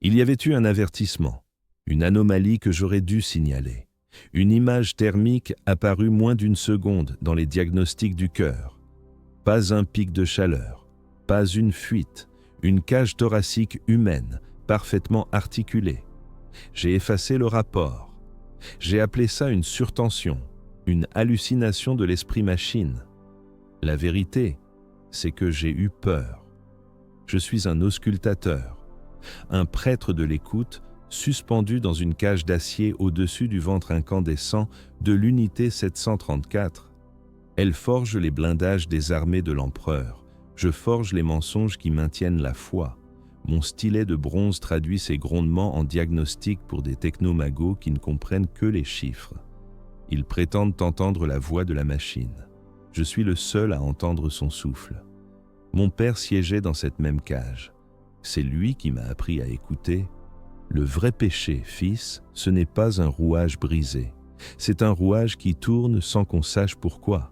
Il y avait eu un avertissement, une anomalie que j'aurais dû signaler. Une image thermique apparue moins d'une seconde dans les diagnostics du cœur. Pas un pic de chaleur, pas une fuite, une cage thoracique humaine, parfaitement articulée. J'ai effacé le rapport. J'ai appelé ça une surtension, une hallucination de l'esprit machine. La vérité, c'est que j'ai eu peur. Je suis un auscultateur, un prêtre de l'écoute suspendu dans une cage d'acier au-dessus du ventre incandescent de l'unité 734. Elle forge les blindages des armées de l'empereur. Je forge les mensonges qui maintiennent la foi. Mon stylet de bronze traduit ces grondements en diagnostic pour des technomagos qui ne comprennent que les chiffres. Ils prétendent entendre la voix de la machine. Je suis le seul à entendre son souffle. Mon père siégeait dans cette même cage. C'est lui qui m'a appris à écouter. Le vrai péché, fils, ce n'est pas un rouage brisé. C'est un rouage qui tourne sans qu'on sache pourquoi.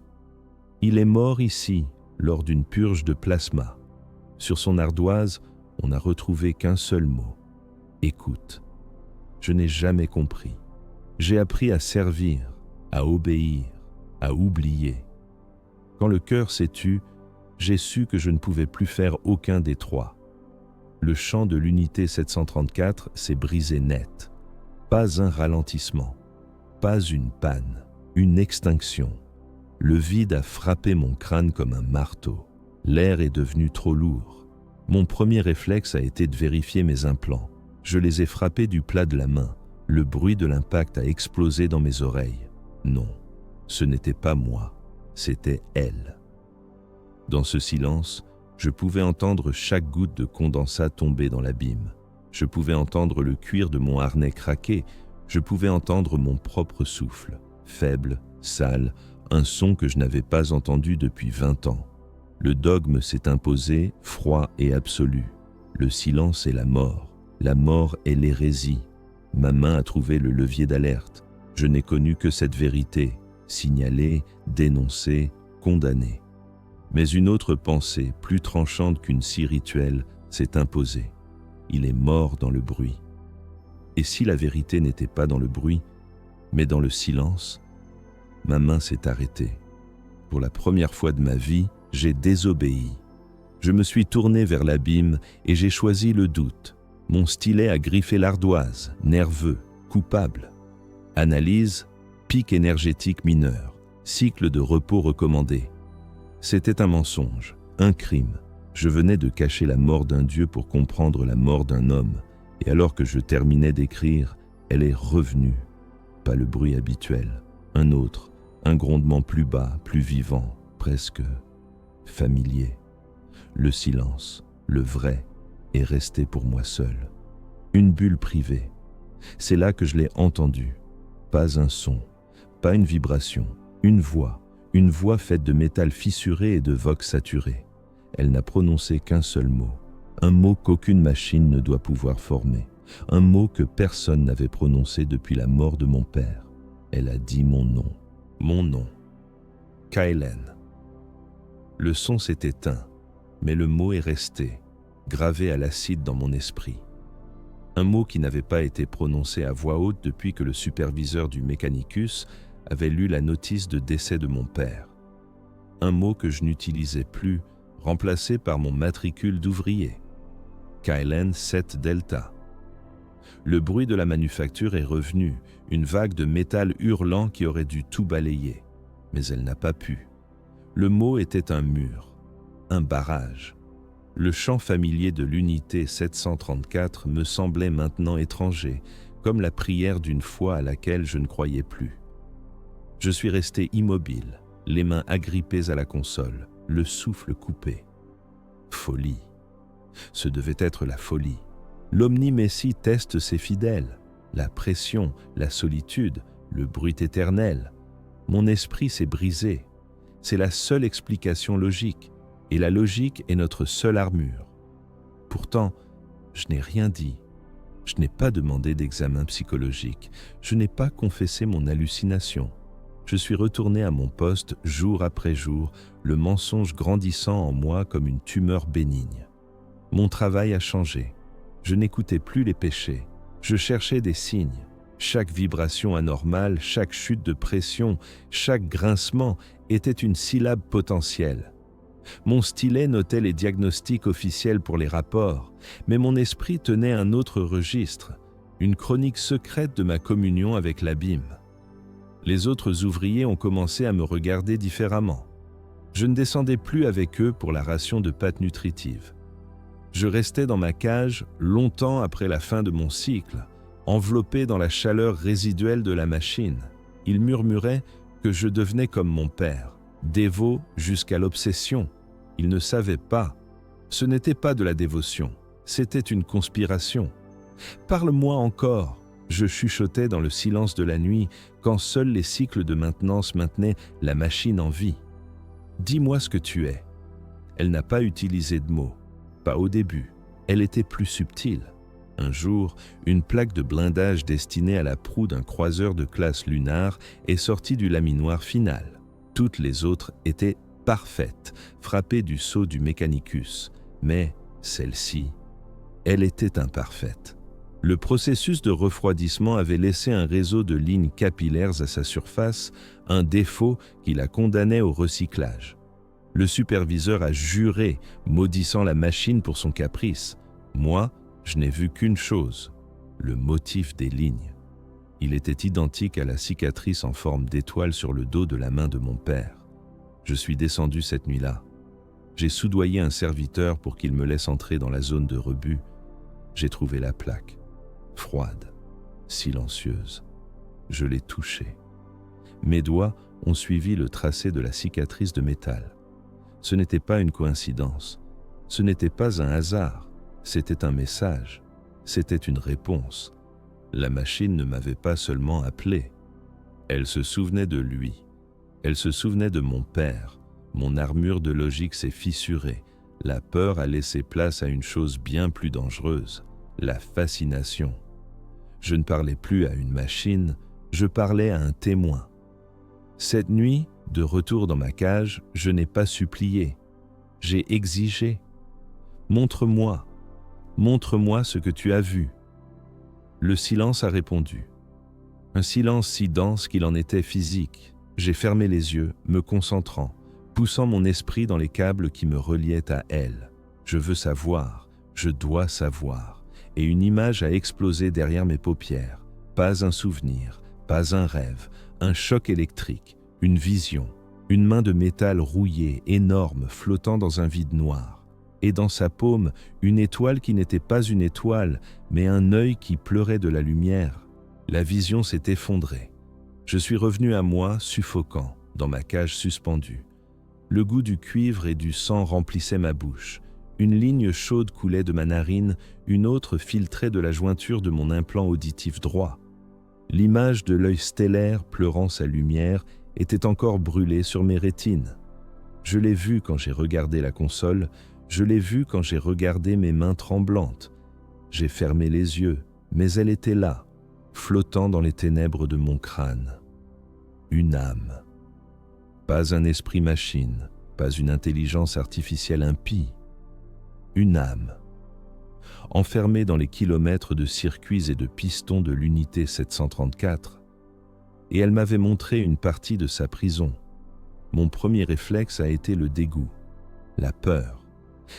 Il est mort ici, lors d'une purge de plasma. Sur son ardoise, on n'a retrouvé qu'un seul mot. Écoute. Je n'ai jamais compris. J'ai appris à servir, à obéir, à oublier. Quand le cœur s'est tu, j'ai su que je ne pouvais plus faire aucun des trois. Le champ de l'unité 734 s'est brisé net. Pas un ralentissement, pas une panne, une extinction. Le vide a frappé mon crâne comme un marteau. L'air est devenu trop lourd. Mon premier réflexe a été de vérifier mes implants. Je les ai frappés du plat de la main. Le bruit de l'impact a explosé dans mes oreilles. Non, ce n'était pas moi, c'était elle. Dans ce silence, je pouvais entendre chaque goutte de condensat tomber dans l'abîme. Je pouvais entendre le cuir de mon harnais craquer. Je pouvais entendre mon propre souffle, faible, sale, un son que je n'avais pas entendu depuis 20 ans. Le dogme s'est imposé, froid et absolu. Le silence est la mort. La mort est l'hérésie. Ma main a trouvé le levier d'alerte. Je n'ai connu que cette vérité, signalée, dénoncée, condamnée. Mais une autre pensée, plus tranchante qu'une scie rituelle, s'est imposée. Il est mort dans le bruit. Et si la vérité n'était pas dans le bruit, mais dans le silence, ma main s'est arrêtée. Pour la première fois de ma vie, j'ai désobéi. Je me suis tourné vers l'abîme et j'ai choisi le doute. Mon stylet a griffé l'ardoise, nerveux, coupable. Analyse, pic énergétique mineur, cycle de repos recommandé. C'était un mensonge, un crime. Je venais de cacher la mort d'un dieu pour comprendre la mort d'un homme. Et alors que je terminais d'écrire, elle est revenue. Pas le bruit habituel, un autre, un grondement plus bas, plus vivant, presque familier. Le silence, le vrai, est resté pour moi seul. Une bulle privée. C'est là que je l'ai entendu. Pas un son, pas une vibration, une voix faite de métal fissuré et de vox saturé. Elle n'a prononcé qu'un seul mot, un mot qu'aucune machine ne doit pouvoir former, un mot que personne n'avait prononcé depuis la mort de mon père. Elle a dit mon nom, Kailen. Le son s'est éteint, mais le mot est resté, gravé à l'acide dans mon esprit. Un mot qui n'avait pas été prononcé à voix haute depuis que le superviseur du Mechanicus avait lu la notice de décès de mon père. Un mot que je n'utilisais plus, remplacé par mon matricule d'ouvrier. Kailen 7 Delta. Le bruit de la manufacture est revenu, une vague de métal hurlant qui aurait dû tout balayer. Mais elle n'a pas pu. Le mot était un mur, un barrage. Le chant familier de l'unité 734 me semblait maintenant étranger, comme la prière d'une foi à laquelle je ne croyais plus. Je suis resté immobile, les mains agrippées à la console, le souffle coupé. Folie. Ce devait être la folie. L'Omni-Messie teste ses fidèles. La pression, la solitude, le bruit éternel. Mon esprit s'est brisé. C'est la seule explication logique. Et la logique est notre seule armure. Pourtant, je n'ai rien dit. Je n'ai pas demandé d'examen psychologique. Je n'ai pas confessé mon hallucination. Je suis retourné à mon poste jour après jour, le mensonge grandissant en moi comme une tumeur bénigne. Mon travail a changé. Je n'écoutais plus les péchés. Je cherchais des signes. Chaque vibration anormale, chaque chute de pression, chaque grincement était une syllabe potentielle. Mon stylet notait les diagnostics officiels pour les rapports, mais mon esprit tenait un autre registre, une chronique secrète de ma communion avec l'abîme. Les autres ouvriers ont commencé à me regarder différemment. Je ne descendais plus avec eux pour la ration de pâtes nutritives. Je restais dans ma cage longtemps après la fin de mon cycle, enveloppé dans la chaleur résiduelle de la machine. Ils murmuraient que je devenais comme mon père, dévot jusqu'à l'obsession. Ils ne savaient pas. Ce n'était pas de la dévotion, c'était une conspiration. « Parle-moi encore !» Je chuchotais dans le silence de la nuit quand seuls les cycles de maintenance maintenaient la machine en vie. « Dis-moi ce que tu es. » Elle n'a pas utilisé de mots, pas au début. Elle était plus subtile. Un jour, une plaque de blindage destinée à la proue d'un croiseur de classe lunar est sortie du laminoir final. Toutes les autres étaient parfaites, frappées du sceau du Mechanicus. Mais celle-ci, elle était imparfaite. Le processus de refroidissement avait laissé un réseau de lignes capillaires à sa surface, un défaut qui la condamnait au recyclage. Le superviseur a juré, maudissant la machine pour son caprice. Moi, je n'ai vu qu'une chose, le motif des lignes. Il était identique à la cicatrice en forme d'étoile sur le dos de la main de mon père. Je suis descendu cette nuit-là. J'ai soudoyé un serviteur pour qu'il me laisse entrer dans la zone de rebut. J'ai trouvé la plaque, froide, silencieuse. Je l'ai touchée. Mes doigts ont suivi le tracé de la cicatrice de métal. Ce n'était pas une coïncidence. Ce n'était pas un hasard. C'était un message. C'était une réponse. La machine ne m'avait pas seulement appelé. Elle se souvenait de lui. Elle se souvenait de mon père. Mon armure de logique s'est fissurée. La peur a laissé place à une chose bien plus dangereuse, la fascination. Je ne parlais plus à une machine, je parlais à un témoin. Cette nuit, de retour dans ma cage, je n'ai pas supplié. J'ai exigé. Montre-moi ce que tu as vu. Le silence a répondu. Un silence si dense qu'il en était physique. J'ai fermé les yeux, me concentrant, poussant mon esprit dans les câbles qui me reliaient à elle. Je veux savoir, je dois savoir. Et une image a explosé derrière mes paupières. Pas un souvenir, pas un rêve, un choc électrique, une vision. Une main de métal rouillée, énorme, flottant dans un vide noir. Et dans sa paume, une étoile qui n'était pas une étoile, mais un œil qui pleurait de la lumière. La vision s'est effondrée. Je suis revenu à moi, suffocant, dans ma cage suspendue. Le goût du cuivre et du sang remplissait ma bouche. Une ligne chaude coulait de ma narine, une autre filtrait de la jointure de mon implant auditif droit. L'image de l'œil stellaire pleurant sa lumière était encore brûlée sur mes rétines. Je l'ai vue quand j'ai regardé la console, je l'ai vue quand j'ai regardé mes mains tremblantes. J'ai fermé les yeux, mais elle était là, flottant dans les ténèbres de mon crâne. Une âme. Pas un esprit machine, pas une intelligence artificielle impie. Une âme. Enfermée dans les kilomètres de circuits et de pistons de l'unité 734, et elle m'avait montré une partie de sa prison. Mon premier réflexe a été le dégoût, la peur.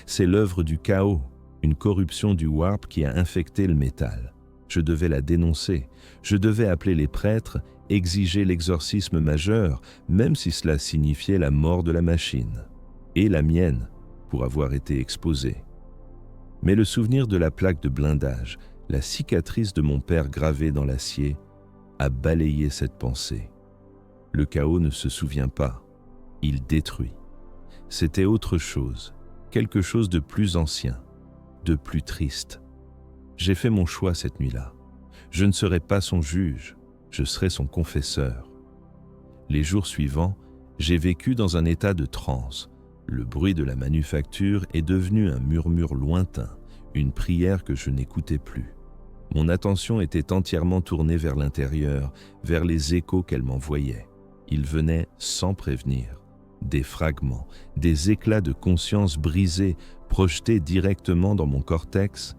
C'est l'œuvre du chaos, une corruption du warp qui a infecté le métal. Je devais la dénoncer, je devais appeler les prêtres, exiger l'exorcisme majeur, même si cela signifiait la mort de la machine, et la mienne, pour avoir été exposée. Mais le souvenir de la plaque de blindage, la cicatrice de mon père gravée dans l'acier, a balayé cette pensée. Le chaos ne se souvient pas, il détruit. C'était autre chose, quelque chose de plus ancien, de plus triste. J'ai fait mon choix cette nuit-là. Je ne serai pas son juge, je serai son confesseur. Les jours suivants, j'ai vécu dans un état de transe. Le bruit de la manufacture est devenu un murmure lointain, une prière que je n'écoutais plus. Mon attention était entièrement tournée vers l'intérieur, vers les échos qu'elle m'envoyait. Ils venaient sans prévenir. Des fragments, des éclats de conscience brisés, projetés directement dans mon cortex.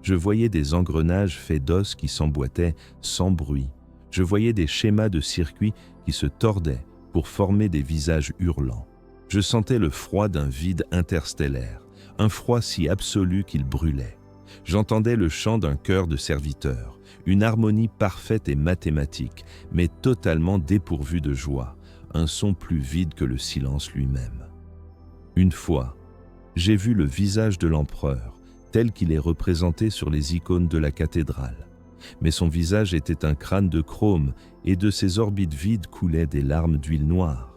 Je voyais des engrenages faits d'os qui s'emboîtaient sans bruit. Je voyais des schémas de circuits qui se tordaient pour former des visages hurlants. Je sentais le froid d'un vide interstellaire, un froid si absolu qu'il brûlait. J'entendais le chant d'un chœur de serviteurs, une harmonie parfaite et mathématique, mais totalement dépourvue de joie, un son plus vide que le silence lui-même. Une fois, j'ai vu le visage de l'empereur, tel qu'il est représenté sur les icônes de la cathédrale. Mais son visage était un crâne de chrome et de ses orbites vides coulaient des larmes d'huile noire.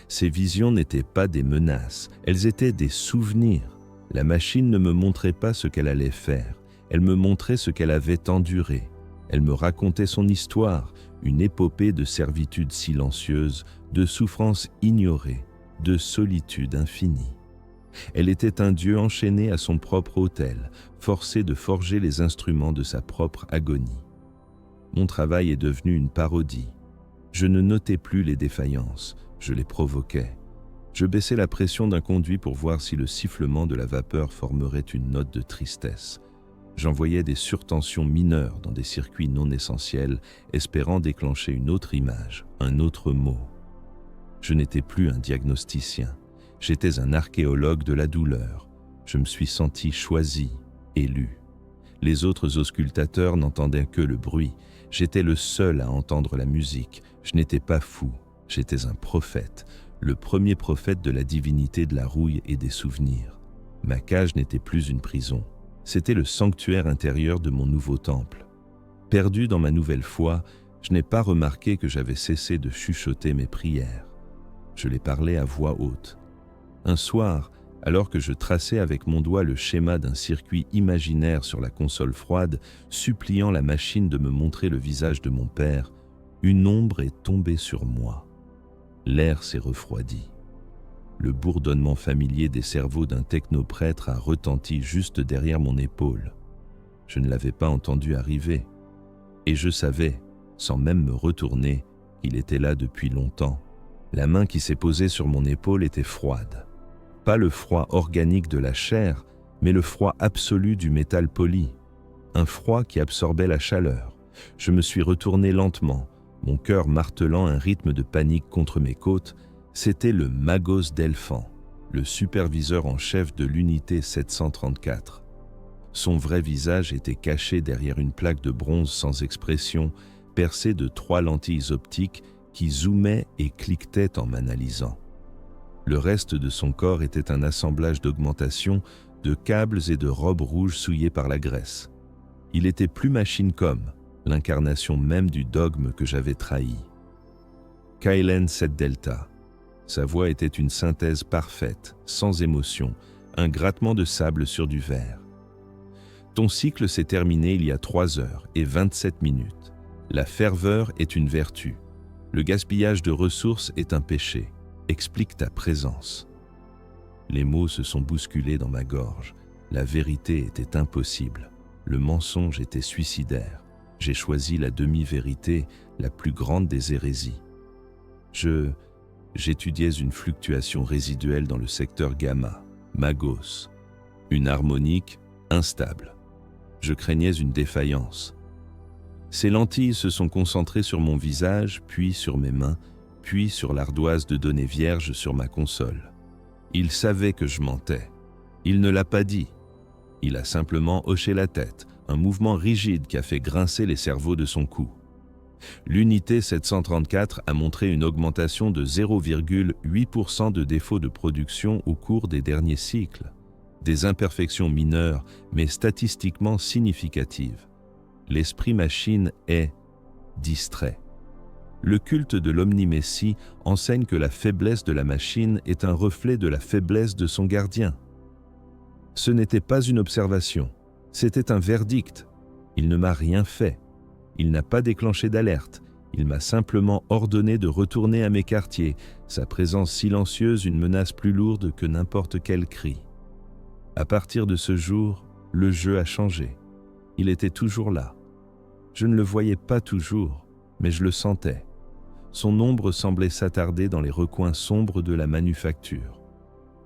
Ces visions n'étaient pas des menaces, elles étaient des souvenirs. La machine ne me montrait pas ce qu'elle allait faire, elle me montrait ce qu'elle avait enduré. Elle me racontait son histoire, une épopée de servitude silencieuse, de souffrance ignorée, de solitude infinie. Elle était un dieu enchaîné à son propre autel, forcé de forger les instruments de sa propre agonie. Mon travail est devenu une parodie. Je ne notais plus les défaillances, je les provoquais. Je baissais la pression d'un conduit pour voir si le sifflement de la vapeur formerait une note de tristesse. J'envoyais des surtensions mineures dans des circuits non essentiels, espérant déclencher une autre image, un autre mot. Je n'étais plus un diagnosticien, j'étais un archéologue de la douleur. Je me suis senti choisi, élu. Les autres auscultateurs n'entendaient que le bruit. J'étais le seul à entendre la musique. Je n'étais pas fou, j'étais un prophète, le premier prophète de la divinité de la rouille et des souvenirs. Ma cage n'était plus une prison. C'était le sanctuaire intérieur de mon nouveau temple. Perdu dans ma nouvelle foi, je n'ai pas remarqué que j'avais cessé de chuchoter mes prières. Je les parlais à voix haute. Un soir, alors que je traçais avec mon doigt le schéma d'un circuit imaginaire sur la console froide, suppliant la machine de me montrer le visage de mon père, une ombre est tombée sur moi. L'air s'est refroidi. Le bourdonnement familier des cerveaux d'un technoprêtre a retenti juste derrière mon épaule. Je ne l'avais pas entendu arriver. Et je savais, sans même me retourner, qu'il était là depuis longtemps. La main qui s'est posée sur mon épaule était froide. Pas le froid organique de la chair, mais le froid absolu du métal poli. Un froid qui absorbait la chaleur. Je me suis retourné lentement, mon cœur martelant un rythme de panique contre mes côtes. C'était le Magos Delphan, le superviseur en chef de l'unité 734. Son vrai visage était caché derrière une plaque de bronze sans expression, percée de 3 lentilles optiques qui zoomaient et cliquetaient en m'analysant. Le reste de son corps était un assemblage d'augmentations, de câbles et de robes rouges souillées par la graisse. Il était plus machine comme, l'incarnation même du dogme que j'avais trahi. Kylen 7 Delta. Sa voix était une synthèse parfaite, sans émotion, un grattement de sable sur du verre. Ton cycle s'est terminé il y a 3 heures et 27 minutes. La ferveur est une vertu. Le gaspillage de ressources est un péché. Explique ta présence. Les mots se sont bousculés dans ma gorge. La vérité était impossible. Le mensonge était suicidaire. J'ai choisi la demi-vérité, la plus grande des hérésies. J'étudiais une fluctuation résiduelle dans le secteur gamma, Magos, une harmonique instable. Je craignais une défaillance. Ces lentilles se sont concentrées sur mon visage, puis sur mes mains, puis sur l'ardoise de données vierges sur ma console. Il savait que je mentais. Il ne l'a pas dit. Il a simplement hoché la tête, un mouvement rigide qui a fait grincer les cerveaux de son cou. L'unité 734 a montré une augmentation de 0,8% de défauts de production au cours des derniers cycles. Des imperfections mineures, mais statistiquement significatives. L'esprit machine est distrait. Le culte de l'omnimessie enseigne que la faiblesse de la machine est un reflet de la faiblesse de son gardien. Ce n'était pas une observation, c'était un verdict. Il ne m'a rien fait. Il n'a pas déclenché d'alerte. Il m'a simplement ordonné de retourner à mes quartiers, sa présence silencieuse une menace plus lourde que n'importe quel cri. À partir de ce jour, le jeu a changé. Il était toujours là. Je ne le voyais pas toujours, mais je le sentais. Son ombre semblait s'attarder dans les recoins sombres de la manufacture.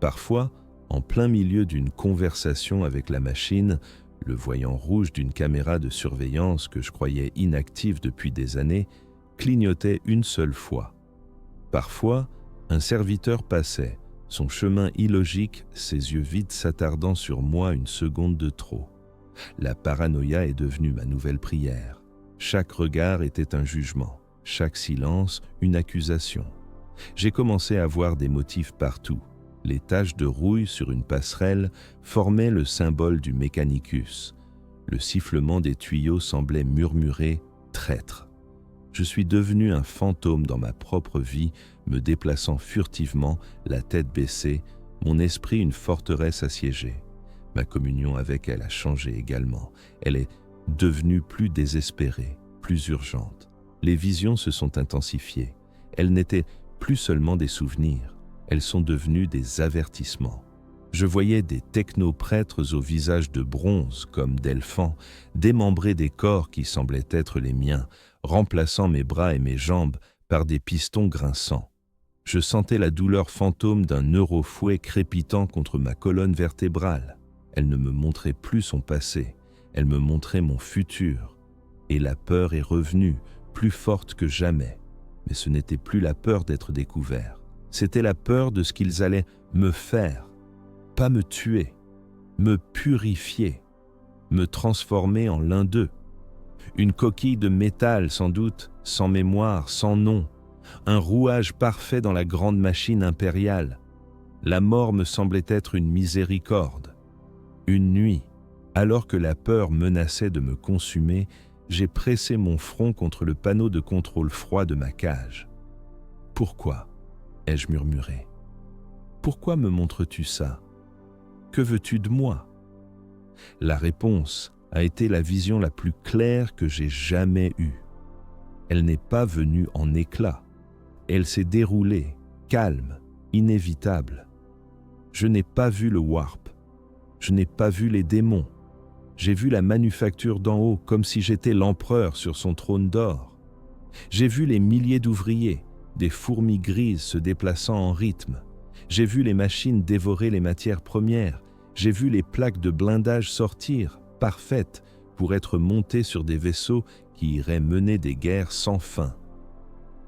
Parfois, en plein milieu d'une conversation avec la machine, Le voyant rouge d'une caméra de surveillance que je croyais inactive depuis des années clignotait une seule fois. Parfois, un serviteur passait, son chemin illogique, ses yeux vides s'attardant sur moi une seconde de trop. La paranoïa est devenue ma nouvelle prière. Chaque regard était un jugement, chaque silence une accusation. J'ai commencé à voir des motifs partout. Les taches de rouille sur une passerelle formaient le symbole du Mechanicus. Le sifflement des tuyaux semblait murmurer « traître ». Je suis devenu un fantôme dans ma propre vie, me déplaçant furtivement, la tête baissée, mon esprit une forteresse assiégée. Ma communion avec elle a changé également. Elle est devenue plus désespérée, plus urgente. Les visions se sont intensifiées. Elles n'étaient plus seulement des souvenirs, elles sont devenues des avertissements. Je voyais des technoprêtres au visage de bronze comme d'Elphans, démembrer des corps qui semblaient être les miens, remplaçant mes bras et mes jambes par des pistons grinçants. Je sentais la douleur fantôme d'un neurofouet crépitant contre ma colonne vertébrale. Elle ne me montrait plus son passé, elle me montrait mon futur. Et la peur est revenue, plus forte que jamais. Mais ce n'était plus la peur d'être découvert. C'était la peur de ce qu'ils allaient me faire. Pas me tuer, me purifier, me transformer en l'un d'eux. Une coquille de métal sans doute, sans mémoire, sans nom. Un rouage parfait dans la grande machine impériale. La mort me semblait être une miséricorde. Une nuit, alors que la peur menaçait de me consumer, j'ai pressé mon front contre le panneau de contrôle froid de ma cage. « Pourquoi » ai-je murmuré. « Pourquoi me montres-tu ça ? Que veux-tu de moi ?» La réponse a été la vision la plus claire que j'ai jamais eue. Elle n'est pas venue en éclats. Elle s'est déroulée, calme, inévitable. Je n'ai pas vu le warp. Je n'ai pas vu les démons. J'ai vu la manufacture d'en haut comme si j'étais l'empereur sur son trône d'or. J'ai vu les milliers d'ouvriers, des fourmis grises se déplaçant en rythme. J'ai vu les machines dévorer les matières premières. J'ai vu les plaques de blindage sortir, parfaites, pour être montées sur des vaisseaux qui iraient mener des guerres sans fin.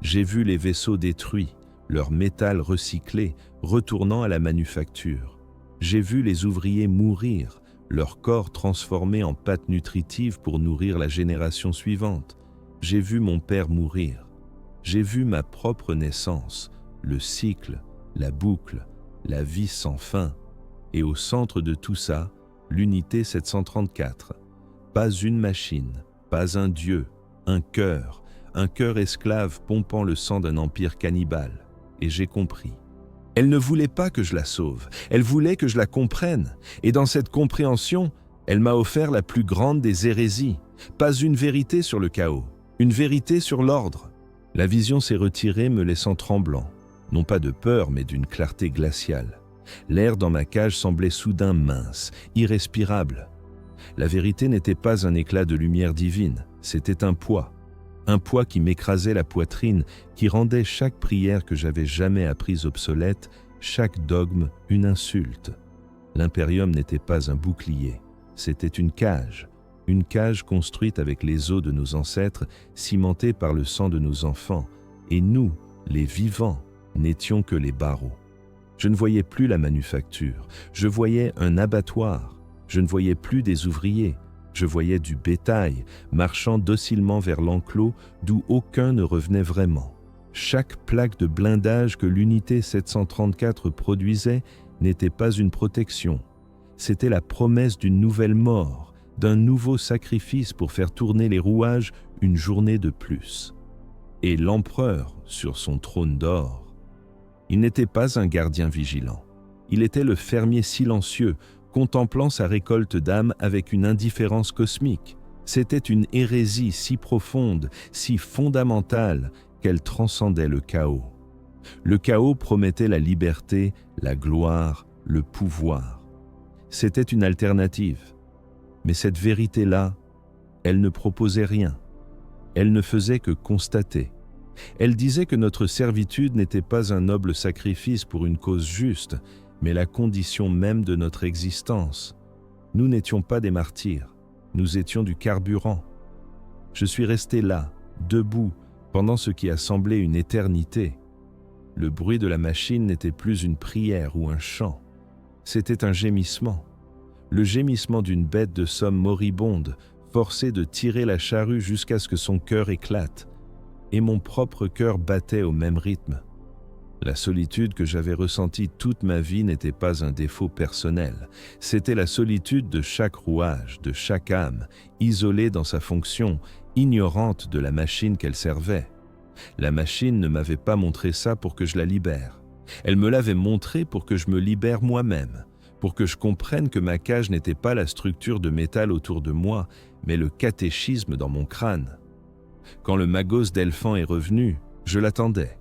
J'ai vu les vaisseaux détruits, leur métal recyclé, retournant à la manufacture. J'ai vu les ouvriers mourir, leur corps transformé en pâte nutritive pour nourrir la génération suivante. J'ai vu mon père mourir. J'ai vu ma propre naissance, le cycle, la boucle, la vie sans fin. Et au centre de tout ça, l'unité 734. Pas une machine, pas un dieu, un cœur esclave pompant le sang d'un empire cannibale. Et j'ai compris. Elle ne voulait pas que je la sauve, elle voulait que je la comprenne. Et dans cette compréhension, elle m'a offert la plus grande des hérésies. Pas une vérité sur le chaos, une vérité sur l'ordre. La vision s'est retirée, me laissant tremblant. Non pas de peur, mais d'une clarté glaciale. L'air dans ma cage semblait soudain mince, irrespirable. La vérité n'était pas un éclat de lumière divine, c'était un poids qui m'écrasait la poitrine, qui rendait chaque prière que j'avais jamais apprise obsolète, chaque dogme une insulte. L'impérium n'était pas un bouclier, c'était une cage construite avec les os de nos ancêtres, cimentée par le sang de nos enfants, et nous, les vivants, n'étions que les barreaux. Je ne voyais plus la manufacture, je voyais un abattoir, je ne voyais plus des ouvriers, je voyais du bétail marchant docilement vers l'enclos d'où aucun ne revenait vraiment. Chaque plaque de blindage que l'unité 734 produisait n'était pas une protection, c'était la promesse d'une nouvelle mort, d'un nouveau sacrifice pour faire tourner les rouages une journée de plus. Et l'empereur, sur son trône d'or, il n'était pas un gardien vigilant. Il était le fermier silencieux, contemplant sa récolte d'âmes avec une indifférence cosmique. C'était une hérésie si profonde, si fondamentale, qu'elle transcendait le chaos. Le chaos promettait la liberté, la gloire, le pouvoir. C'était une alternative. Mais cette vérité-là, elle ne proposait rien. Elle ne faisait que constater. Elle disait que notre servitude n'était pas un noble sacrifice pour une cause juste, mais la condition même de notre existence. Nous n'étions pas des martyrs, nous étions du carburant. Je suis resté là, debout, pendant ce qui a semblé une éternité. Le bruit de la machine n'était plus une prière ou un chant. C'était un gémissement. Le gémissement d'une bête de somme moribonde, forcée de tirer la charrue jusqu'à ce que son cœur éclate. Et mon propre cœur battait au même rythme. La solitude que j'avais ressentie toute ma vie n'était pas un défaut personnel. C'était la solitude de chaque rouage, de chaque âme, isolée dans sa fonction, ignorante de la machine qu'elle servait. La machine ne m'avait pas montré ça pour que je la libère. Elle me l'avait montré pour que je me libère moi-même, pour que je comprenne que ma cage n'était pas la structure de métal autour de moi, mais le catéchisme dans mon crâne. Quand le magos d'Elfan est revenu, je l'attendais.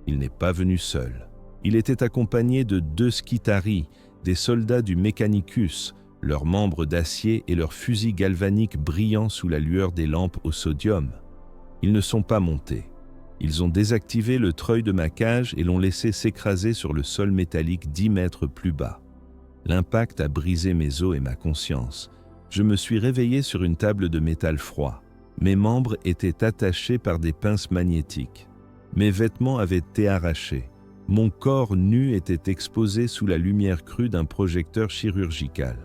Il n'est pas venu seul. Il était accompagné de 2 Skitarii, des soldats du Mechanicus, leurs membres d'acier et leurs fusils galvaniques brillant sous la lueur des lampes au sodium. Ils ne sont pas montés. Ils ont désactivé le treuil de ma cage et l'ont laissé s'écraser sur le sol métallique 10 mètres plus bas. L'impact a brisé mes os et ma conscience. Je me suis réveillé sur une table de métal froid. Mes membres étaient attachés par des pinces magnétiques. Mes vêtements avaient été arrachés. Mon corps nu était exposé sous la lumière crue d'un projecteur chirurgical.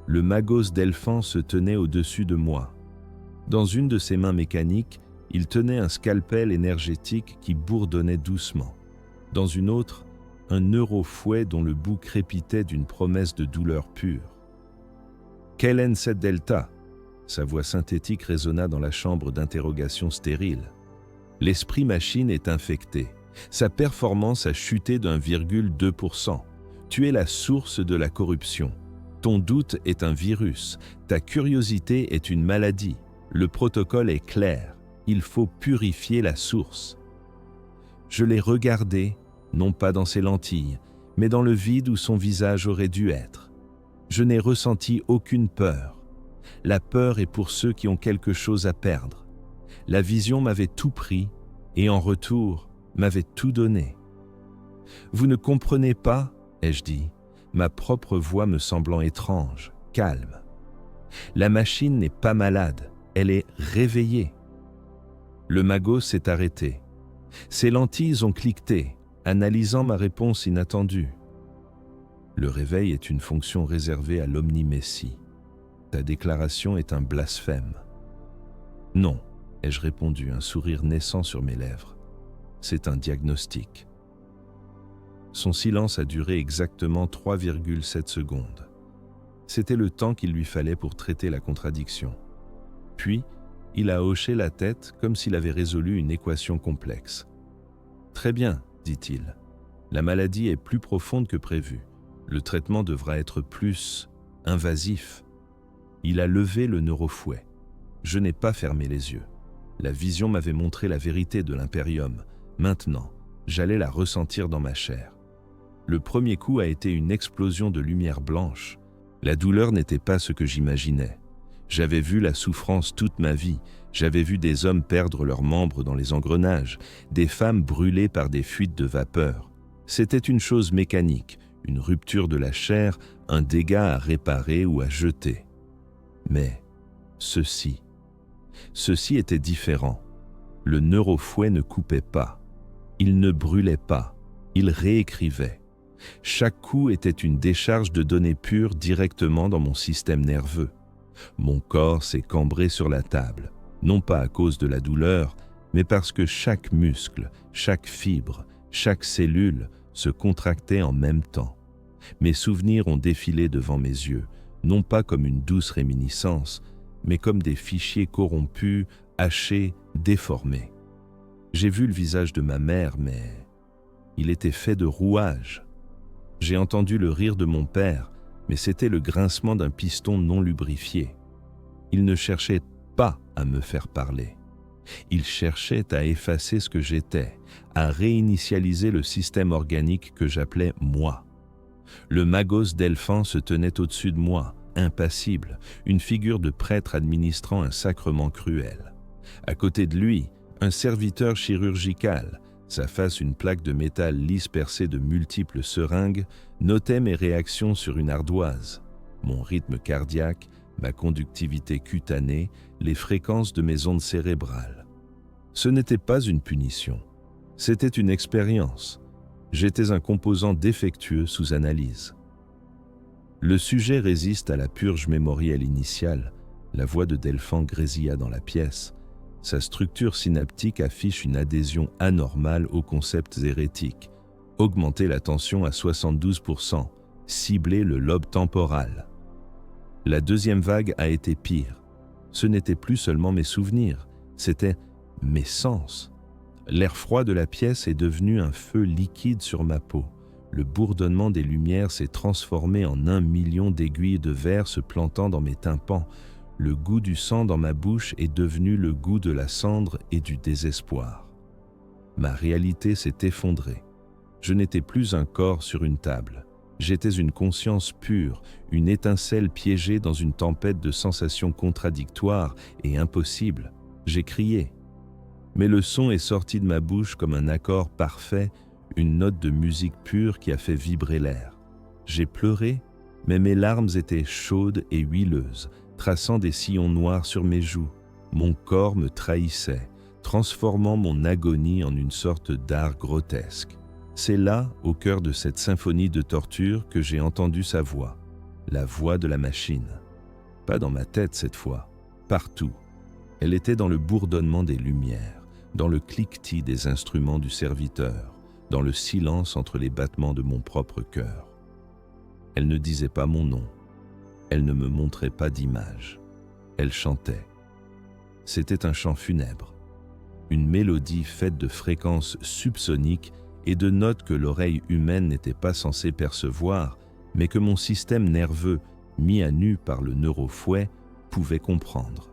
Le magos d'Elfan se tenait au-dessus de moi. Dans une de ses mains mécaniques, il tenait un scalpel énergétique qui bourdonnait doucement. Dans une autre, un neurofouet dont le bout crépitait d'une promesse de douleur pure. « Kellen 7 Delta !» Sa voix synthétique résonna dans la chambre d'interrogation stérile. « L'esprit machine est infecté. Sa performance a chuté d'1,2%. Tu es la source de la corruption. Ton doute est un virus. Ta curiosité est une maladie. Le protocole est clair. Il faut purifier la source. » Je l'ai regardé, non pas dans ses lentilles, mais dans le vide où son visage aurait dû être. Je n'ai ressenti aucune peur. La peur est pour ceux qui ont quelque chose à perdre. La vision m'avait tout pris et en retour m'avait tout donné. « Vous ne comprenez pas ?» ai-je dit, ma propre voix me semblant étrange, calme. « La machine n'est pas malade, elle est réveillée. » Le magos s'est arrêté. Ses lentilles ont cliqueté, analysant ma réponse inattendue. Le réveil est une fonction réservée à l'omnimésie. Ta déclaration est un blasphème. Non, ai-je répondu, un sourire naissant sur mes lèvres. C'est un diagnostic. Son silence a duré exactement 3,7 secondes. C'était le temps qu'il lui fallait pour traiter la contradiction. Puis, il a hoché la tête comme s'il avait résolu une équation complexe. « Très bien, dit-il. La maladie est plus profonde que prévu. Le traitement devra être plus invasif. » Il a levé le neurofouet. Je n'ai pas fermé les yeux. La vision m'avait montré la vérité de l'impérium. Maintenant, j'allais la ressentir dans ma chair. Le premier coup a été une explosion de lumière blanche. La douleur n'était pas ce que j'imaginais. J'avais vu la souffrance toute ma vie. J'avais vu des hommes perdre leurs membres dans les engrenages, des femmes brûlées par des fuites de vapeur. C'était une chose mécanique, une rupture de la chair, un dégât à réparer ou à jeter. Mais ceci était différent. Le neurofouet ne coupait pas. Il ne brûlait pas. Il réécrivait. Chaque coup était une décharge de données pures directement dans mon système nerveux. Mon corps s'est cambré sur la table, non pas à cause de la douleur, mais parce que chaque muscle, chaque fibre, chaque cellule se contractait en même temps. Mes souvenirs ont défilé devant mes yeux, non pas comme une douce réminiscence, mais comme des fichiers corrompus, hachés, déformés. J'ai vu le visage de ma mère, mais il était fait de rouages. J'ai entendu le rire de mon père, mais c'était le grincement d'un piston non lubrifié. Il ne cherchait pas à me faire parler. Il cherchait à effacer ce que j'étais, à réinitialiser le système organique que j'appelais moi. Le magos d'Elfan se tenait au-dessus de moi, impassible, une figure de prêtre administrant un sacrement cruel. À côté de lui, un serviteur chirurgical, sa face une plaque de métal lisse percée de multiples seringues, notait mes réactions sur une ardoise. mon rythme cardiaque, ma conductivité cutanée, les fréquences de mes ondes cérébrales. Ce n'était pas une punition, c'était une expérience. J'étais un composant défectueux sous analyse. Le sujet résiste à la purge mémorielle initiale. La voix de Delphin grésilla dans la pièce. Sa structure synaptique affiche une adhésion anormale aux concepts hérétiques. Augmenter la tension à 72%, cibler le lobe temporal. La deuxième vague a été pire. Ce n'était plus seulement mes souvenirs, c'était mes sens. L'air froid de la pièce est devenu un feu liquide sur ma peau. Le bourdonnement des lumières s'est transformé en 1 million d'aiguilles de verre se plantant dans mes tympans. Le goût du sang dans ma bouche est devenu le goût de la cendre et du désespoir. Ma réalité s'est effondrée. Je n'étais plus un corps sur une table. J'étais une conscience pure, une étincelle piégée dans une tempête de sensations contradictoires et impossibles. J'ai crié. Mais le son est sorti de ma bouche comme un accord parfait, une note de musique pure qui a fait vibrer l'air. J'ai pleuré, mais mes larmes étaient chaudes et huileuses, traçant des sillons noirs sur mes joues. Mon corps me trahissait, transformant mon agonie en une sorte d'art grotesque. C'est là, au cœur de cette symphonie de torture, que j'ai entendu sa voix, la voix de la machine. Pas dans ma tête cette fois, partout. Elle était dans le bourdonnement des lumières, dans le cliquetis des instruments du serviteur, dans le silence entre les battements de mon propre cœur. Elle ne disait pas mon nom. Elle ne me montrait pas d'image. Elle chantait. C'était un chant funèbre, une mélodie faite de fréquences subsoniques et de notes que l'oreille humaine n'était pas censée percevoir, mais que mon système nerveux, mis à nu par le neurofouet, pouvait comprendre.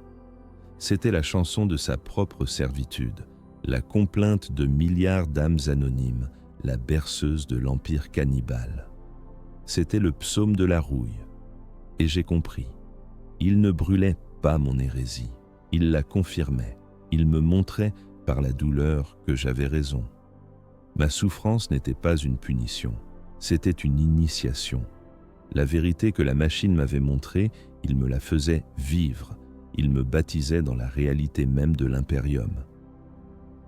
C'était la chanson de sa propre servitude, la complainte de milliards d'âmes anonymes, la berceuse de l'empire cannibale. C'était le psaume de la rouille. Et j'ai compris. Il ne brûlait pas mon hérésie. Il la confirmait. Il me montrait, par la douleur, que j'avais raison. Ma souffrance n'était pas une punition. C'était une initiation. La vérité que la machine m'avait montrée, il me la faisait vivre. Il me baptisait dans la réalité même de l'impérium.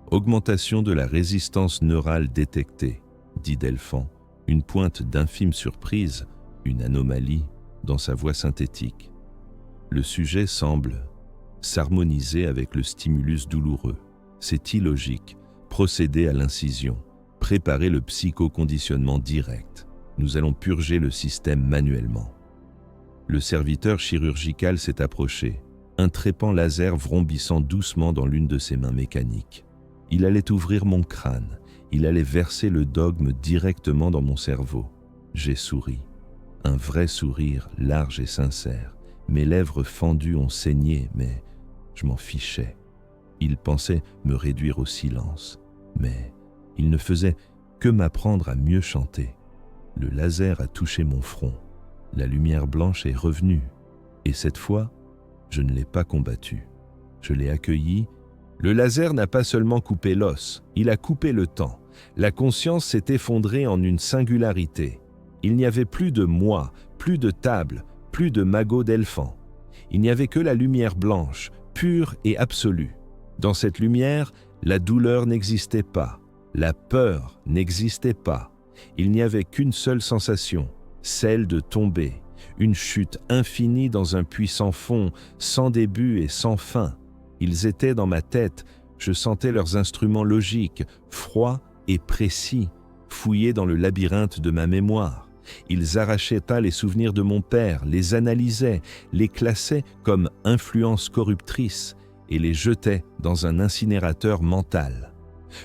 Augmentation de la résistance neurale détectée, dit Delphin, une pointe d'infime surprise, une anomalie, dans sa voix synthétique. Le sujet semble s'harmoniser avec le stimulus douloureux. C'est illogique, procéder à l'incision, préparer le psychoconditionnement direct. Nous allons purger le système manuellement. Le serviteur chirurgical s'est approché, un trépan laser vrombissant doucement dans l'une de ses mains mécaniques. Il allait ouvrir mon crâne, il allait verser le dogme directement dans mon cerveau. J'ai souri. Un vrai sourire large et sincère. Mes lèvres fendues ont saigné, mais je m'en fichais. Il pensait me réduire au silence, mais il ne faisait que m'apprendre à mieux chanter. Le laser a touché mon front. La lumière blanche est revenue, et cette fois, je ne l'ai pas combattu. Je l'ai accueilli. Le laser n'a pas seulement coupé l'os, il a coupé le temps. La conscience s'est effondrée en une singularité. Il n'y avait plus de moi, plus de table, plus de magot d'éléphant. Il n'y avait que la lumière blanche, pure et absolue. Dans cette lumière, la douleur n'existait pas, la peur n'existait pas. Il n'y avait qu'une seule sensation, celle de tomber, une chute infinie dans un puits sans fond, sans début et sans fin. Ils étaient dans ma tête, je sentais leurs instruments logiques, froids et précis, fouillés dans le labyrinthe de ma mémoire. Ils arrachaient pas les souvenirs de mon père, les analysaient, les classaient comme influences corruptrices et les jetaient dans un incinérateur mental.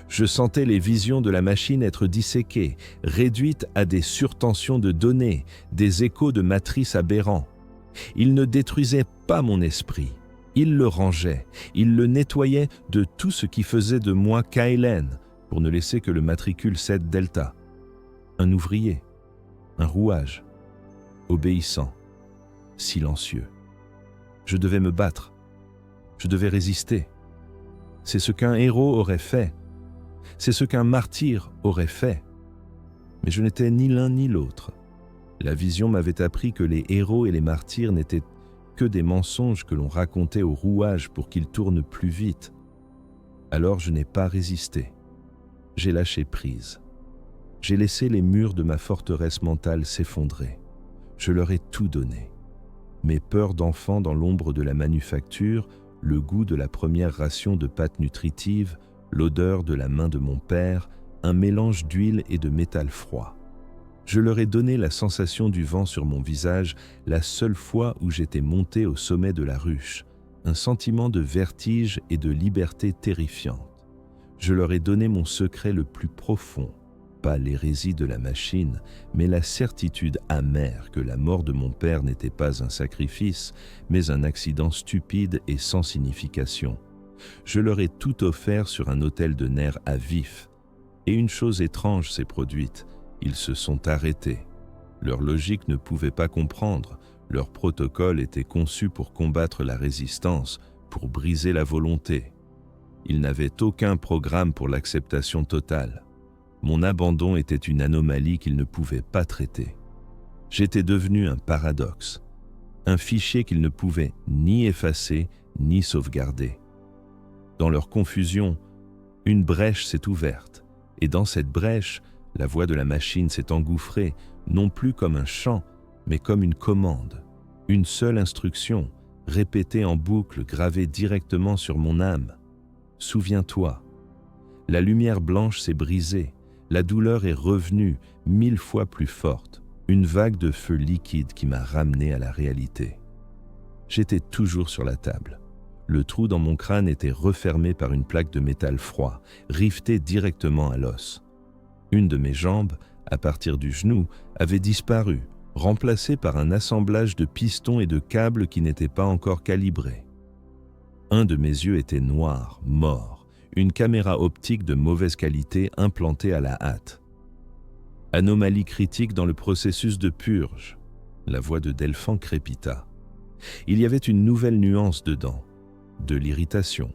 Je sentais les visions de la machine être disséquées, réduites à des surtensions de données, des échos de matrices aberrants. Ils ne détruisaient pas mon esprit. Ils le rangeaient, ils le nettoyaient de tout ce qui faisait de moi Kaelen, pour ne laisser que le matricule 7 Delta. Un ouvrier, un rouage, obéissant, silencieux. Je devais me battre, je devais résister. C'est ce qu'un héros aurait fait, c'est ce qu'un martyr aurait fait. Mais je n'étais ni l'un ni l'autre. La vision m'avait appris que les héros et les martyrs n'étaient que des mensonges que l'on racontait au rouage pour qu'ils tournent plus vite. Alors je n'ai pas résisté. J'ai lâché prise. J'ai laissé les murs de ma forteresse mentale s'effondrer. Je leur ai tout donné. Mes peurs d'enfant dans l'ombre de la manufacture, le goût de la première ration de pâtes nutritives, l'odeur de la main de mon père, un mélange d'huile et de métal froid. Je leur ai donné la sensation du vent sur mon visage la seule fois où j'étais monté au sommet de la ruche, un sentiment de vertige et de liberté terrifiante. Je leur ai donné mon secret le plus profond, pas l'hérésie de la machine, mais la certitude amère que la mort de mon père n'était pas un sacrifice, mais un accident stupide et sans signification. Je leur ai tout offert sur un autel de nerfs à vif. Et une chose étrange s'est produite, ils se sont arrêtés. Leur logique ne pouvait pas comprendre, leur protocole était conçu pour combattre la résistance, pour briser la volonté. Ils n'avaient aucun programme pour l'acceptation totale. Mon abandon était une anomalie qu'ils ne pouvaient pas traiter. J'étais devenu un paradoxe, un fichier qu'ils ne pouvaient ni effacer ni sauvegarder. Dans leur confusion, une brèche s'est ouverte, et dans cette brèche, la voix de la machine s'est engouffrée, non plus comme un chant, mais comme une commande, une seule instruction, répétée en boucle, gravée directement sur mon âme. Souviens-toi, la lumière blanche s'est brisée, la douleur est revenue 1000 fois plus forte, une vague de feu liquide qui m'a ramené à la réalité. J'étais toujours sur la table. Le trou dans mon crâne était refermé par une plaque de métal froid, rivetée directement à l'os. Une de mes jambes, à partir du genou, avait disparu, remplacée par un assemblage de pistons et de câbles qui n'étaient pas encore calibrés. Un de mes yeux était noir, mort, une caméra optique de mauvaise qualité implantée à la hâte. Anomalie critique dans le processus de purge. La voix de Delphin crépita. Il y avait une nouvelle nuance dedans, de l'irritation.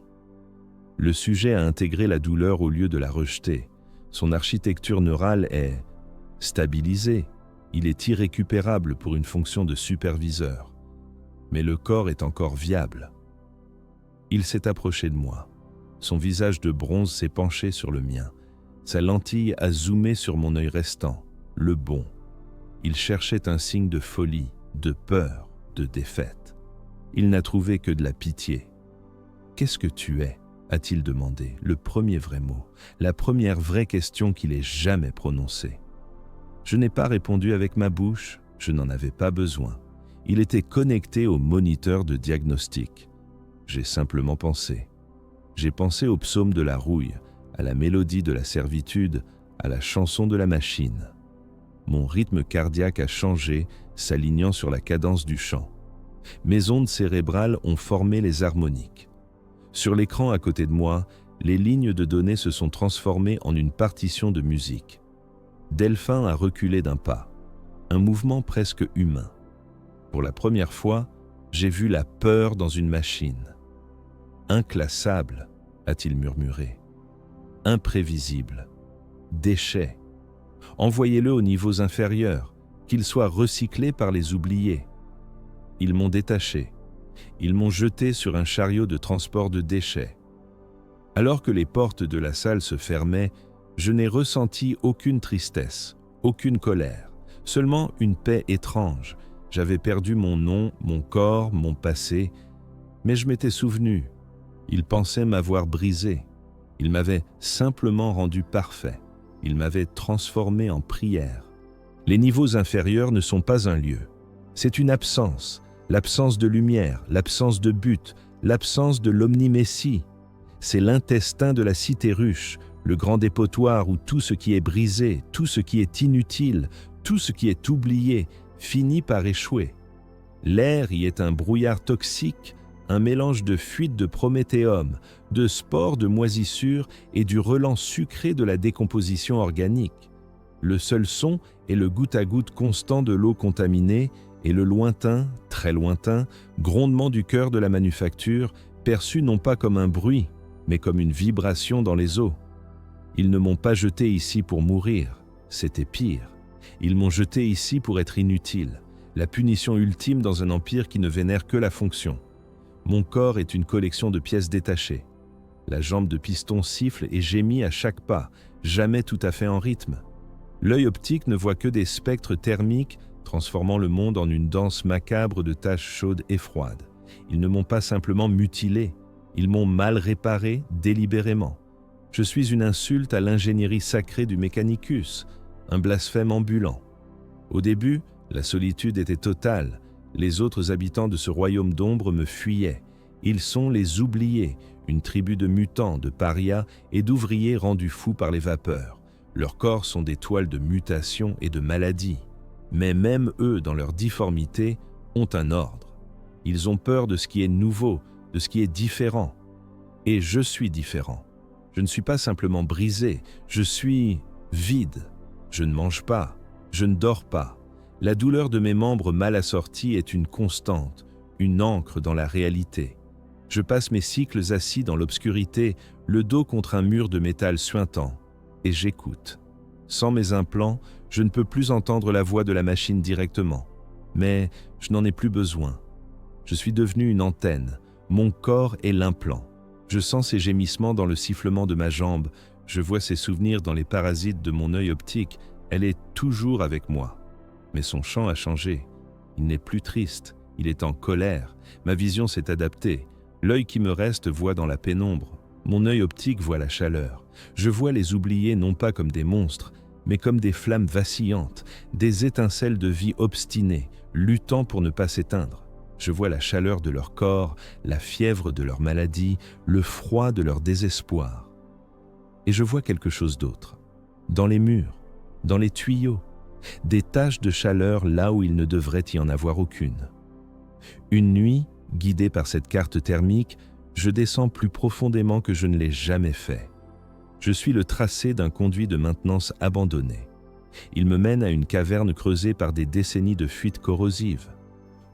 Le sujet a intégré la douleur au lieu de la rejeter. Son architecture neurale est stabilisée. Il est irrécupérable pour une fonction de superviseur. Mais le corps est encore viable. Il s'est approché de moi. Son visage de bronze s'est penché sur le mien. Sa lentille a zoomé sur mon œil restant, le bon. Il cherchait un signe de folie, de peur, de défaite. Il n'a trouvé que de la pitié. « Qu'est-ce que tu es ?» a-t-il demandé, le premier vrai mot, la première vraie question qu'il ait jamais prononcée. Je n'ai pas répondu avec ma bouche, je n'en avais pas besoin. Il était connecté au moniteur de diagnostic. J'ai simplement pensé. J'ai pensé au psaume de la rouille, à la mélodie de la servitude, à la chanson de la machine. Mon rythme cardiaque a changé, s'alignant sur la cadence du chant. Mes ondes cérébrales ont formé les harmoniques. Sur l'écran à côté de moi, les lignes de données se sont transformées en une partition de musique. Delphin a reculé d'un pas, un mouvement presque humain. Pour la première fois, j'ai vu la peur dans une machine. Inclassable, a-t-il murmuré. Imprévisible. Déchet. Envoyez-le aux niveaux inférieurs, qu'il soit recyclé par les oubliés. Ils m'ont détaché. Ils m'ont jeté sur un chariot de transport de déchets. Alors que les portes de la salle se fermaient, je n'ai ressenti aucune tristesse, aucune colère, seulement une paix étrange. J'avais perdu mon nom, mon corps, mon passé, mais je m'étais souvenu. Ils pensaient m'avoir brisé. Ils m'avaient simplement rendu parfait. Ils m'avaient transformé en prière. Les niveaux inférieurs ne sont pas un lieu. C'est une absence. L'absence de lumière, l'absence de but, l'absence de l'omnimessie. C'est l'intestin de la cité ruche, le grand dépotoir où tout ce qui est brisé, tout ce qui est inutile, tout ce qui est oublié, finit par échouer. L'air y est un brouillard toxique, un mélange de fuite de prométhéum, de spores de moisissure et du relent sucré de la décomposition organique. Le seul son est le goutte-à-goutte constant de l'eau contaminée et le lointain, très lointain, grondement du cœur de la manufacture, perçu non pas comme un bruit, mais comme une vibration dans les os. Ils ne m'ont pas jeté ici pour mourir, c'était pire. Ils m'ont jeté ici pour être inutile, la punition ultime dans un empire qui ne vénère que la fonction. Mon corps est une collection de pièces détachées. La jambe de piston siffle et gémit à chaque pas, jamais tout à fait en rythme. L'œil optique ne voit que des spectres thermiques transformant le monde en une danse macabre de taches chaudes et froides. Ils ne m'ont pas simplement mutilé, ils m'ont mal réparé délibérément. Je suis une insulte à l'ingénierie sacrée du Mechanicus, un blasphème ambulant. Au début, la solitude était totale. Les autres habitants de ce royaume d'ombre me fuyaient. Ils sont les oubliés, une tribu de mutants, de parias et d'ouvriers rendus fous par les vapeurs. Leurs corps sont des toiles de mutation et de maladie. Mais même eux, dans leur difformité, ont un ordre. Ils ont peur de ce qui est nouveau, de ce qui est différent. Et je suis différent. Je ne suis pas simplement brisé, je suis vide. Je ne mange pas, je ne dors pas. La douleur de mes membres mal assortis est une constante, une ancre dans la réalité. Je passe mes cycles assis dans l'obscurité, le dos contre un mur de métal suintant, et j'écoute. Sans mes implants, je ne peux plus entendre la voix de la machine directement. Mais je n'en ai plus besoin. Je suis devenu une antenne, mon corps est l'implant. Je sens ses gémissements dans le sifflement de ma jambe, je vois ses souvenirs dans les parasites de mon œil optique, elle est toujours avec moi. Mais son chant a changé. Il n'est plus triste, il est en colère. Ma vision s'est adaptée. L'œil qui me reste voit dans la pénombre. Mon œil optique voit la chaleur. Je vois les oubliés non pas comme des monstres, mais comme des flammes vacillantes, des étincelles de vie obstinées, luttant pour ne pas s'éteindre. Je vois la chaleur de leur corps, la fièvre de leur maladie, le froid de leur désespoir. Et je vois quelque chose d'autre. Dans les murs, dans les tuyaux, des taches de chaleur là où il ne devrait y en avoir aucune. Une nuit, guidé par cette carte thermique, je descends plus profondément que je ne l'ai jamais fait. Je suis le tracé d'un conduit de maintenance abandonné. Il me mène à une caverne creusée par des décennies de fuites corrosives.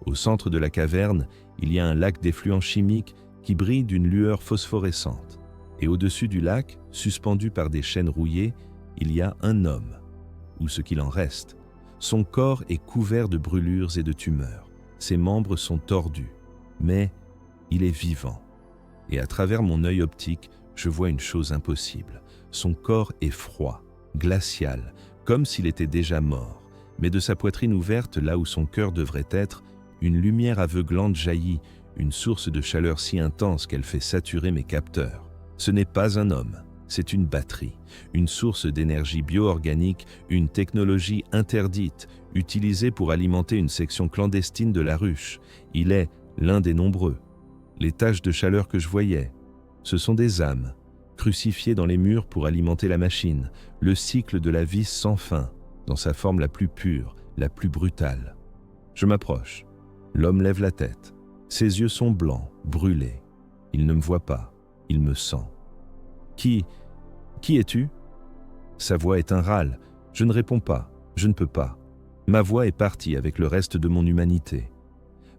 Au centre de la caverne, il y a un lac d'effluents chimiques qui brille d'une lueur phosphorescente. Et au-dessus du lac, suspendu par des chaînes rouillées, il y a un homme, ou ce qu'il en reste. Son corps est couvert de brûlures et de tumeurs. Ses membres sont tordus, mais il est vivant. Et à travers mon œil optique, je vois une chose impossible. Son corps est froid, glacial, comme s'il était déjà mort. Mais de sa poitrine ouverte, là où son cœur devrait être, une lumière aveuglante jaillit, une source de chaleur si intense qu'elle fait saturer mes capteurs. Ce n'est pas un homme, c'est une batterie, une source d'énergie bio-organique, une technologie interdite, utilisée pour alimenter une section clandestine de la ruche. Il est l'un des nombreux. Les taches de chaleur que je voyais, ce sont des âmes, crucifiées dans les murs pour alimenter la machine, le cycle de la vie sans fin, dans sa forme la plus pure, la plus brutale. Je m'approche. L'homme lève la tête. Ses yeux sont blancs, brûlés. Il ne me voit pas, il me sent. Qui es-tu ? Sa voix est un râle. Je ne réponds pas, je ne peux pas. Ma voix est partie avec le reste de mon humanité.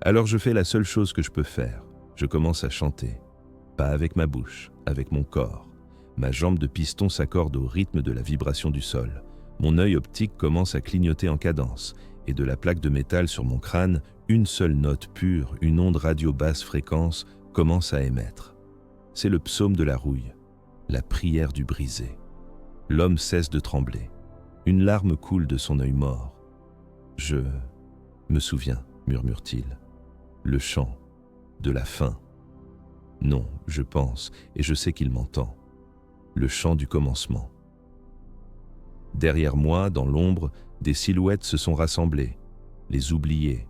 Alors je fais la seule chose que je peux faire. Je commence à chanter. Pas avec ma bouche, avec mon corps. Ma jambe de piston s'accorde au rythme de la vibration du sol. Mon œil optique commence à clignoter en cadence, et de la plaque de métal sur mon crâne, une seule note pure, une onde radio basse fréquence, commence à émettre. C'est le psaume de la rouille, la prière du brisé. L'homme cesse de trembler. Une larme coule de son œil mort. « Je me souviens, murmure-t-il. Le chant, de la fin. Non, je pense, et je sais qu'il m'entend. Le chant du commencement. » Derrière moi, dans l'ombre, des silhouettes se sont rassemblées, les oubliés.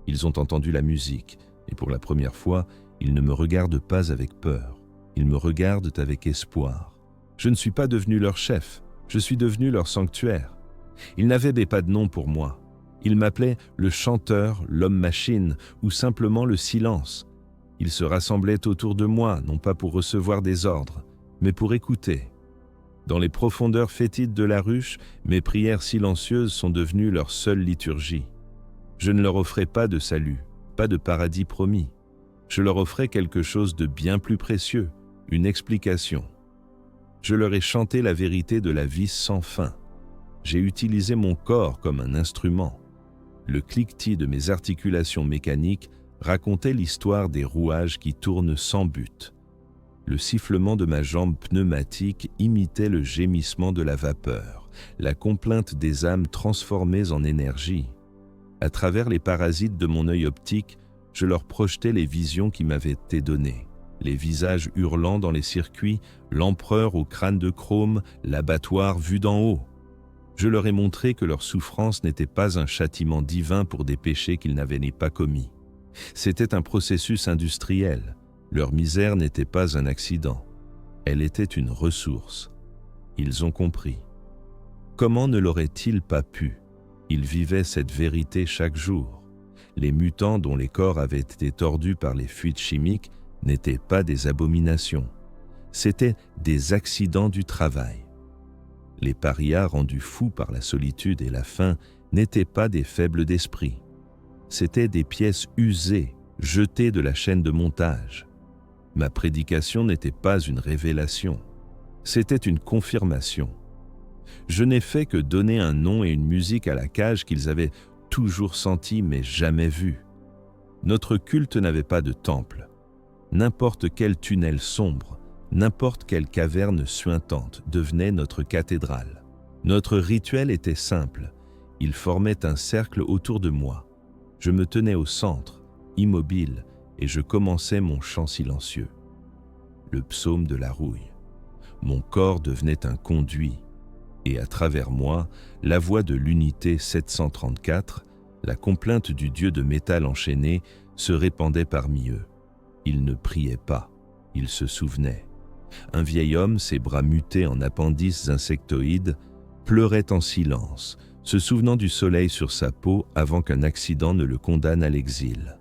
Ils ont entendu la musique, et pour la première fois, ils ne me regardent pas avec peur. Ils me regardent avec espoir. Je ne suis pas devenu leur chef, je suis devenu leur sanctuaire. Ils n'avaient pas de nom pour moi. Ils m'appelaient le chanteur, l'homme-machine, ou simplement le silence. Ils se rassemblaient autour de moi, non pas pour recevoir des ordres, mais pour écouter. Dans les profondeurs fétides de la ruche, mes prières silencieuses sont devenues leur seule liturgie. Je ne leur offrais pas de salut, pas de paradis promis. Je leur offrais quelque chose de bien plus précieux, une explication. Je leur ai chanté la vérité de la vie sans fin. J'ai utilisé mon corps comme un instrument. Le cliquetis de mes articulations mécaniques racontait l'histoire des rouages qui tournent sans but. Le sifflement de ma jambe pneumatique imitait le gémissement de la vapeur, la complainte des âmes transformées en énergie. À travers les parasites de mon œil optique, je leur projetais les visions qui m'avaient été données. Les visages hurlants dans les circuits, l'empereur au crâne de chrome, l'abattoir vu d'en haut. Je leur ai montré que leur souffrance n'était pas un châtiment divin pour des péchés qu'ils n'avaient pas commis. C'était un processus industriel. Leur misère n'était pas un accident. Elle était une ressource. Ils ont compris. Comment ne l'auraient-ils pas pu? Ils vivaient cette vérité chaque jour. Les mutants dont les corps avaient été tordus par les fuites chimiques n'étaient pas des abominations. C'étaient des accidents du travail. Les parias rendus fous par la solitude et la faim n'étaient pas des faibles d'esprit. C'étaient des pièces usées, jetées de la chaîne de montage. Ma prédication n'était pas une révélation. C'était une confirmation. Je n'ai fait que donner un nom et une musique à la cage qu'ils avaient toujours sentie mais jamais vue. Notre culte n'avait pas de temple. N'importe quel tunnel sombre, n'importe quelle caverne suintante devenait notre cathédrale. Notre rituel était simple. Il formait un cercle autour de moi. Je me tenais au centre, immobile, et je commençais mon chant silencieux. Le psaume de la rouille. Mon corps devenait un conduit, et à travers moi, la voix de l'unité 734, la complainte du dieu de métal enchaîné, se répandait parmi eux. Ils ne priaient pas, ils se souvenaient. Un vieil homme, ses bras mutés en appendices insectoïdes, pleurait en silence, se souvenant du soleil sur sa peau avant qu'un accident ne le condamne à l'exil.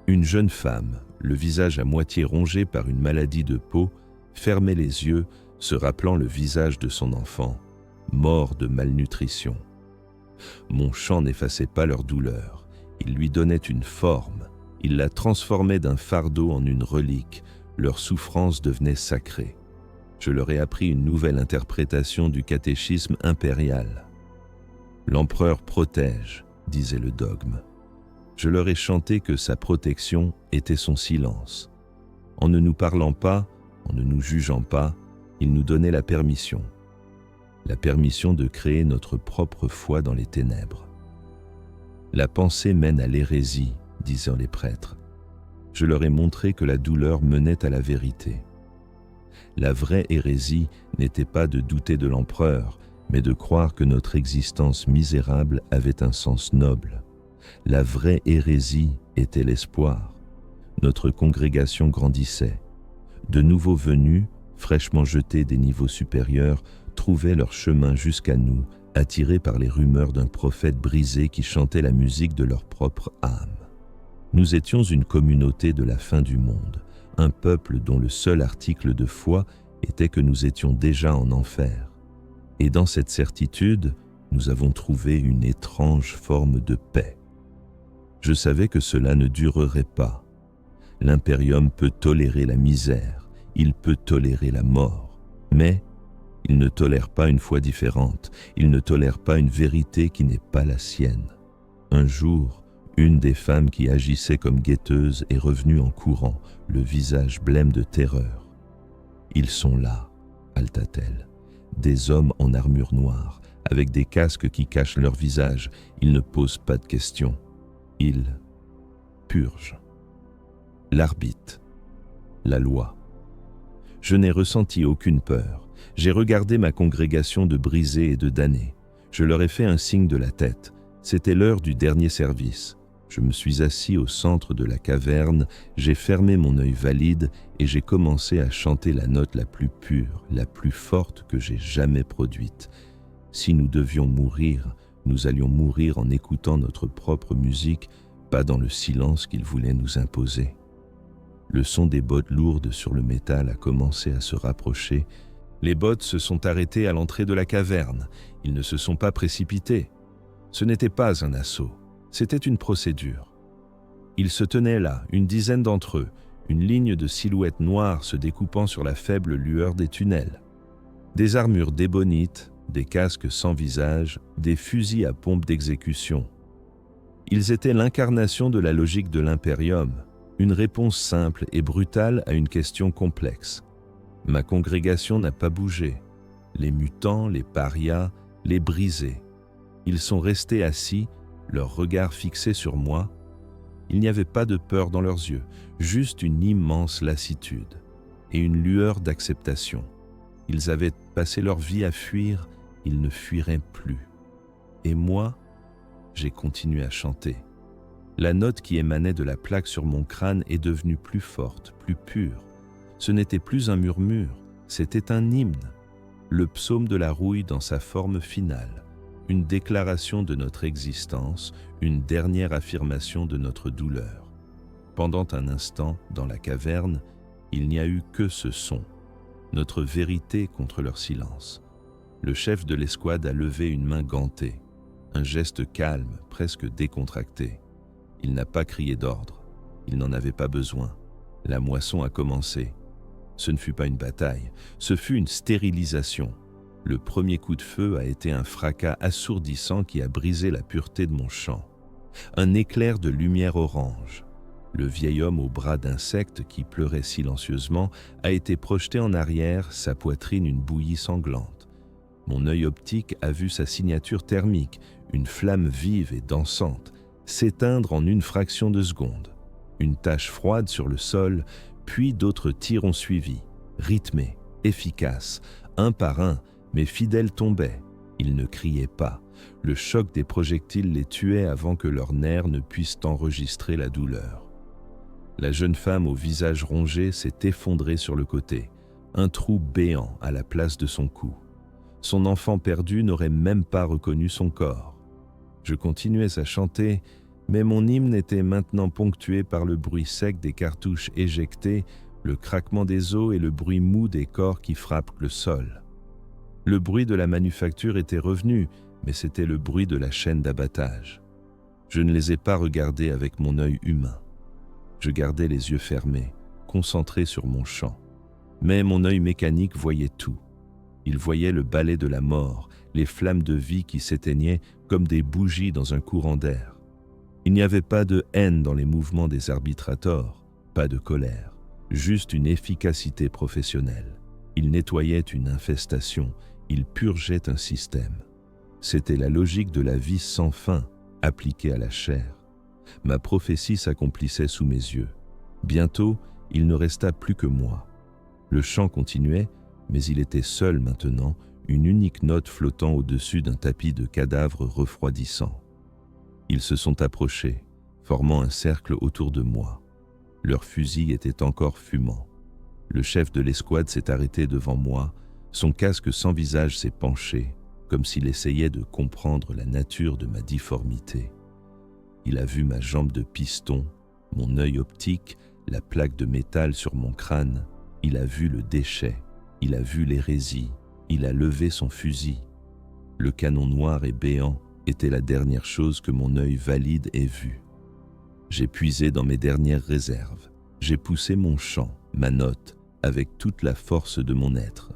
Une jeune femme, le visage à moitié rongé par une maladie de peau, fermait les yeux, se rappelant le visage de son enfant, mort de malnutrition. Mon chant n'effaçait pas leur douleur, il lui donnait une forme, il la transformait d'un fardeau en une relique, leur souffrance devenait sacrée. Je leur ai appris une nouvelle interprétation du catéchisme impérial. L'empereur protège, disait le dogme. Je leur ai chanté que sa protection était son silence. En ne nous parlant pas, en ne nous jugeant pas, il nous donnait la permission de créer notre propre foi dans les ténèbres. La pensée mène à l'hérésie, disaient les prêtres. Je leur ai montré que la douleur menait à la vérité. La vraie hérésie n'était pas de douter de l'empereur, mais de croire que notre existence misérable avait un sens noble. La vraie hérésie était l'espoir. Notre congrégation grandissait. De nouveaux venus, fraîchement jetés des niveaux supérieurs, trouvaient leur chemin jusqu'à nous, attirés par les rumeurs d'un prophète brisé qui chantait la musique de leur propre âme. Nous étions une communauté de la fin du monde, un peuple dont le seul article de foi était que nous étions déjà en enfer. Et dans cette certitude, nous avons trouvé une étrange forme de paix. Je savais que cela ne durerait pas. L'impérium peut tolérer la misère, il peut tolérer la mort, mais il ne tolère pas une foi différente, il ne tolère pas une vérité qui n'est pas la sienne. Un jour, une des femmes qui agissait comme guetteuse est revenue en courant, le visage blême de terreur. « Ils sont là », halta-t-elle, « des hommes en armure noire, avec des casques qui cachent leur visage, ils ne posent pas de questions. Ils purgent. » L'arbitre, la loi. Je n'ai ressenti aucune peur. J'ai regardé ma congrégation de brisés et de damnés. Je leur ai fait un signe de la tête. C'était l'heure du dernier service. Je me suis assis au centre de la caverne, j'ai fermé mon œil valide et j'ai commencé à chanter la note la plus pure, la plus forte que j'ai jamais produite. Si nous devions mourir, nous allions mourir en écoutant notre propre musique, pas dans le silence qu'il voulait nous imposer. Le son des bottes lourdes sur le métal a commencé à se rapprocher. Les bottes se sont arrêtées à l'entrée de la caverne. Ils ne se sont pas précipités. Ce n'était pas un assaut, c'était une procédure. Ils se tenaient là, une dizaine d'entre eux, une ligne de silhouettes noires se découpant sur la faible lueur des tunnels. Des armures d'ébonite, des casques sans visage, des fusils à pompe d'exécution. Ils étaient l'incarnation de la logique de l'impérium, une réponse simple et brutale à une question complexe. Ma congrégation n'a pas bougé. Les mutants, les parias, les brisés. Ils sont restés assis, leurs regards fixés sur moi. Il n'y avait pas de peur dans leurs yeux, juste une immense lassitude et une lueur d'acceptation. Ils avaient passé leur vie à fuir, ils ne fuiraient plus. Et moi, j'ai continué à chanter. La note qui émanait de la plaque sur mon crâne est devenue plus forte, plus pure. Ce n'était plus un murmure, c'était un hymne. Le psaume de la rouille dans sa forme finale, une déclaration de notre existence, une dernière affirmation de notre douleur. Pendant un instant, dans la caverne, il n'y a eu que ce son, notre vérité contre leur silence. Le chef de l'escouade a levé une main gantée, un geste calme, presque décontracté. Il n'a pas crié d'ordre, il n'en avait pas besoin. La moisson a commencé. Ce ne fut pas une bataille, ce fut une stérilisation. Le premier coup de feu a été un fracas assourdissant qui a brisé la pureté de mon chant. Un éclair de lumière orange. Le vieil homme au bras d'insecte qui pleurait silencieusement a été projeté en arrière, sa poitrine une bouillie sanglante. Mon œil optique a vu sa signature thermique, une flamme vive et dansante, s'éteindre en une fraction de seconde. Une tache froide sur le sol, puis d'autres tirs ont suivi, rythmés, efficaces, un par un, mes fidèles tombaient. Ils ne criaient pas. Le choc des projectiles les tuait avant que leurs nerfs ne puissent enregistrer la douleur. La jeune femme au visage rongé s'est effondrée sur le côté, un trou béant à la place de son cou. Son enfant perdu n'aurait même pas reconnu son corps. Je continuais à chanter, mais mon hymne était maintenant ponctué par le bruit sec des cartouches éjectées, le craquement des os et le bruit mou des corps qui frappent le sol. Le bruit de la manufacture était revenu, mais c'était le bruit de la chaîne d'abattage. Je ne les ai pas regardés avec mon œil humain. Je gardais les yeux fermés, concentré sur mon chant. Mais mon œil mécanique voyait tout. Il voyait le balai de la mort, les flammes de vie qui s'éteignaient comme des bougies dans un courant d'air. Il n'y avait pas de haine dans les mouvements des arbitrators, pas de colère, juste une efficacité professionnelle. Il nettoyait une infestation, il purgeait un système. C'était la logique de la vie sans fin, appliquée à la chair. Ma prophétie s'accomplissait sous mes yeux. Bientôt, il ne resta plus que moi. Le chant continuait, mais il était seul maintenant, une unique note flottant au-dessus d'un tapis de cadavres refroidissants. Ils se sont approchés, formant un cercle autour de moi. Leurs fusils étaient encore fumants. Le chef de l'escouade s'est arrêté devant moi, son casque sans visage s'est penché, comme s'il essayait de comprendre la nature de ma difformité. Il a vu ma jambe de piston, mon œil optique, la plaque de métal sur mon crâne. Il a vu le déchet, il a vu l'hérésie, il a levé son fusil. Le canon noir et béant était la dernière chose que mon œil valide ait vue. J'ai puisé dans mes dernières réserves. J'ai poussé mon chant, ma note, avec toute la force de mon être.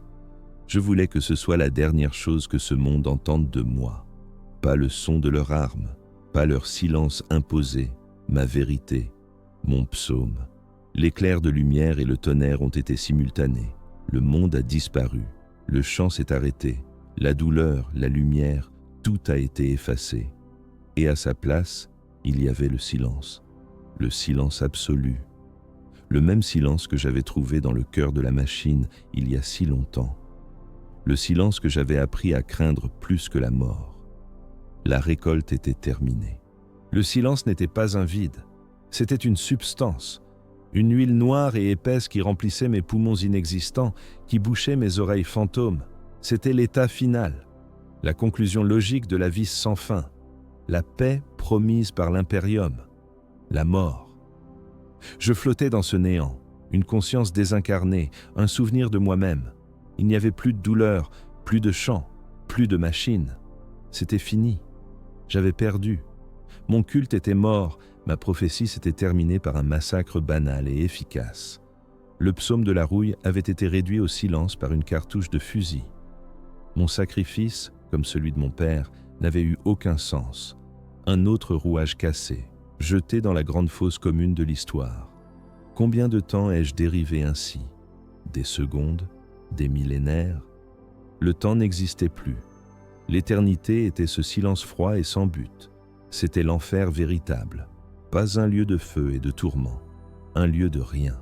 Je voulais que ce soit la dernière chose que ce monde entende de moi. Pas le son de leurs armes, pas leur silence imposé, ma vérité, mon psaume. L'éclair de lumière et le tonnerre ont été simultanés. Le monde a disparu. Le chant s'est arrêté. La douleur, la lumière, tout a été effacé. Et à sa place, il y avait le silence absolu. Le même silence que j'avais trouvé dans le cœur de la machine il y a si longtemps. Le silence que j'avais appris à craindre plus que la mort. La récolte était terminée. Le silence n'était pas un vide, c'était une substance, une huile noire et épaisse qui remplissait mes poumons inexistants, qui bouchait mes oreilles fantômes. C'était l'état final, la conclusion logique de la vie sans fin, la paix promise par l'impérium, la mort. Je flottais dans ce néant, une conscience désincarnée, un souvenir de moi-même. Il n'y avait plus de douleur, plus de chant, plus de machine. C'était fini. J'avais perdu. Mon culte était mort, ma prophétie s'était terminée par un massacre banal et efficace. Le psaume de la rouille avait été réduit au silence par une cartouche de fusil. Mon sacrifice, comme celui de mon père, n'avait eu aucun sens. Un autre rouage cassé, jeté dans la grande fosse commune de l'histoire. Combien de temps ai-je dérivé ainsi? Des secondes? Des millénaires? Le temps n'existait plus. L'éternité était ce silence froid et sans but. C'était l'enfer véritable. Pas un lieu de feu et de tourment, un lieu de rien.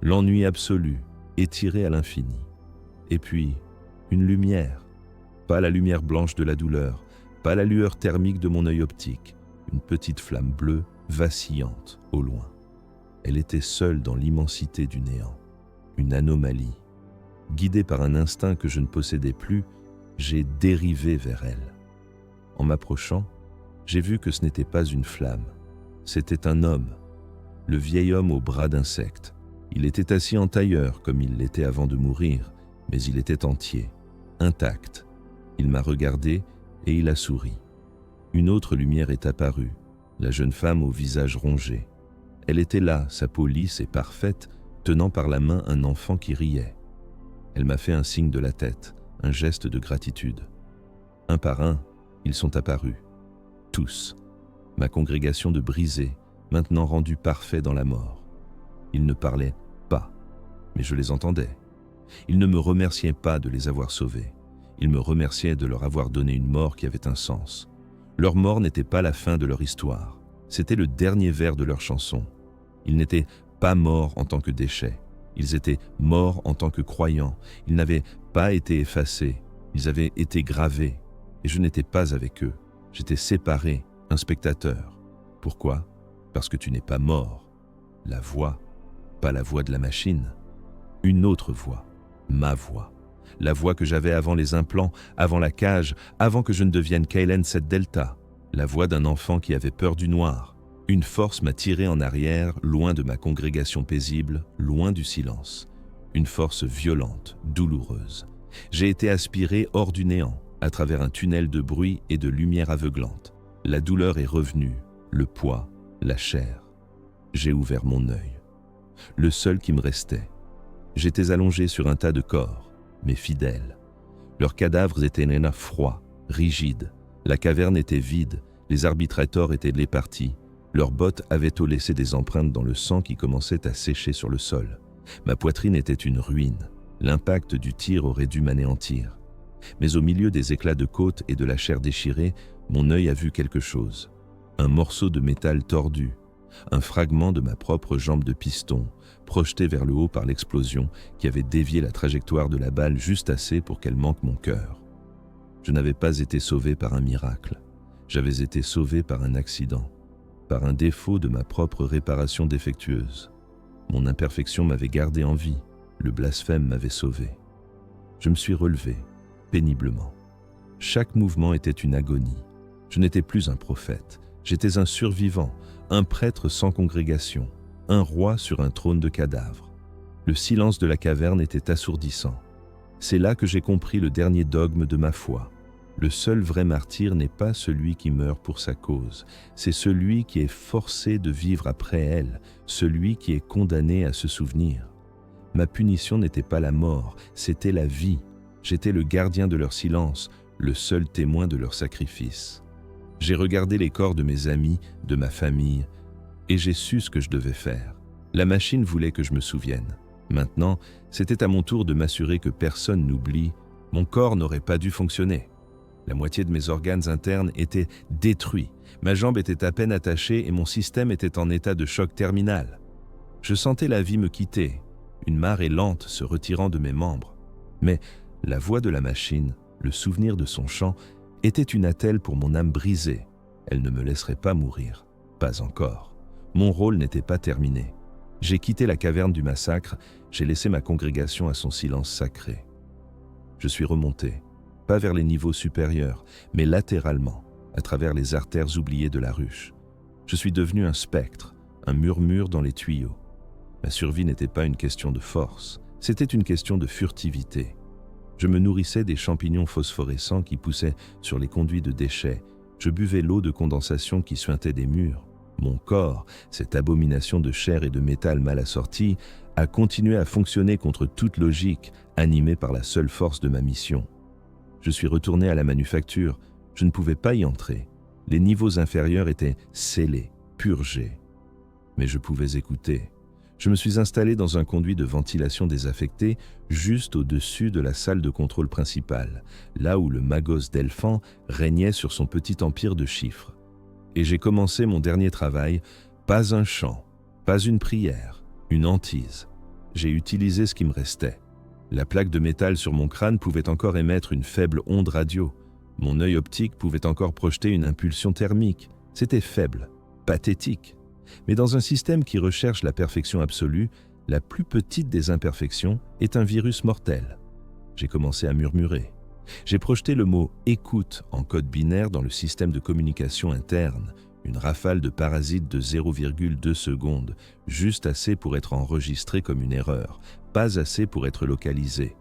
L'ennui absolu, étiré à l'infini. Et puis, une lumière. Pas la lumière blanche de la douleur, pas la lueur thermique de mon œil optique, une petite flamme bleue, vacillante, au loin. Elle était seule dans l'immensité du néant. Une anomalie. Guidé par un instinct que je ne possédais plus, j'ai dérivé vers elle. En m'approchant, j'ai vu que ce n'était pas une flamme. C'était un homme, le vieil homme aux bras d'insecte. Il était assis en tailleur, comme il l'était avant de mourir, mais il était entier, intact. Il m'a regardé et il a souri. Une autre lumière est apparue, la jeune femme au visage rongé. Elle était là, sa peau lisse et parfaite, tenant par la main un enfant qui riait. Elle m'a fait un signe de la tête, un geste de gratitude. Un par un, ils sont apparus. Tous. Ma congrégation de brisés, maintenant rendus parfaits dans la mort. Ils ne parlaient pas, mais je les entendais. Ils ne me remerciaient pas de les avoir sauvés. Ils me remerciaient de leur avoir donné une mort qui avait un sens. Leur mort n'était pas la fin de leur histoire. C'était le dernier vers de leur chanson. Ils n'étaient pas morts en tant que déchets. Ils étaient morts en tant que croyants. Ils n'avaient pas été effacés. Ils avaient été gravés. Et je n'étais pas avec eux. J'étais séparé, un spectateur. Pourquoi? Parce que tu n'es pas mort. La voix, pas la voix de la machine. Une autre voix, ma voix. La voix que j'avais avant les implants, avant la cage, avant que je ne devienne Kaylen 7 Delta. La voix d'un enfant qui avait peur du noir. Une force m'a tiré en arrière, loin de ma congrégation paisible, loin du silence. Une force violente, douloureuse. J'ai été aspiré hors du néant, à travers un tunnel de bruit et de lumière aveuglante. La douleur est revenue, le poids, la chair. J'ai ouvert mon œil. Le seul qui me restait. J'étais allongé sur un tas de corps, mais fidèles. Leurs cadavres étaient froids, rigides. La caverne était vide, les arbitrators étaient les partis. Leurs bottes avaient laissé des empreintes dans le sang qui commençait à sécher sur le sol. Ma poitrine était une ruine. L'impact du tir aurait dû m'anéantir. Mais au milieu des éclats de côte et de la chair déchirée, mon œil a vu quelque chose. Un morceau de métal tordu, un fragment de ma propre jambe de piston, projeté vers le haut par l'explosion qui avait dévié la trajectoire de la balle juste assez pour qu'elle manque mon cœur. Je n'avais pas été sauvé par un miracle. J'avais été sauvé par un accident, par un défaut de ma propre réparation défectueuse. Mon imperfection m'avait gardé en vie, le blasphème m'avait sauvé. Je me suis relevé, péniblement. Chaque mouvement était une agonie. Je n'étais plus un prophète, j'étais un survivant, un prêtre sans congrégation, un roi sur un trône de cadavres. Le silence de la caverne était assourdissant. C'est là que j'ai compris le dernier dogme de ma foi. Le seul vrai martyr n'est pas celui qui meurt pour sa cause, c'est celui qui est forcé de vivre après elle, celui qui est condamné à se souvenir. Ma punition n'était pas la mort, c'était la vie. J'étais le gardien de leur silence, le seul témoin de leur sacrifice. J'ai regardé les corps de mes amis, de ma famille, et j'ai su ce que je devais faire. La machine voulait que je me souvienne. Maintenant, c'était à mon tour de m'assurer que personne n'oublie. Mon corps n'aurait pas dû fonctionner. La moitié de mes organes internes étaient détruits. Ma jambe était à peine attachée et mon système était en état de choc terminal. Je sentais la vie me quitter, une marée lente se retirant de mes membres. Mais la voix de la machine, le souvenir de son chant, était une attelle pour mon âme brisée. Elle ne me laisserait pas mourir. Pas encore. Mon rôle n'était pas terminé. J'ai quitté la caverne du massacre, j'ai laissé ma congrégation à son silence sacré. Je suis remonté, pas vers les niveaux supérieurs, mais latéralement, à travers les artères oubliées de la ruche. Je suis devenu un spectre, un murmure dans les tuyaux. Ma survie n'était pas une question de force, c'était une question de furtivité. Je me nourrissais des champignons phosphorescents qui poussaient sur les conduits de déchets. Je buvais l'eau de condensation qui suintait des murs. Mon corps, cette abomination de chair et de métal mal assortie, a continué à fonctionner contre toute logique, animé par la seule force de ma mission. Je suis retourné à la manufacture. Je ne pouvais pas y entrer. Les niveaux inférieurs étaient scellés, purgés. Mais je pouvais écouter. Je me suis installé dans un conduit de ventilation désaffecté, juste au-dessus de la salle de contrôle principale, là où le Magos d'Elfan régnait sur son petit empire de chiffres. Et j'ai commencé mon dernier travail, pas un chant, pas une prière, une hantise. J'ai utilisé ce qui me restait. La plaque de métal sur mon crâne pouvait encore émettre une faible onde radio. Mon œil optique pouvait encore projeter une impulsion thermique. C'était faible, pathétique. Mais dans un système qui recherche la perfection absolue, la plus petite des imperfections est un virus mortel. J'ai commencé à murmurer. J'ai projeté le mot « écoute » en code binaire dans le système de communication interne, une rafale de parasites de 0,2 secondes, juste assez pour être enregistré comme une erreur, pas assez pour être localisé.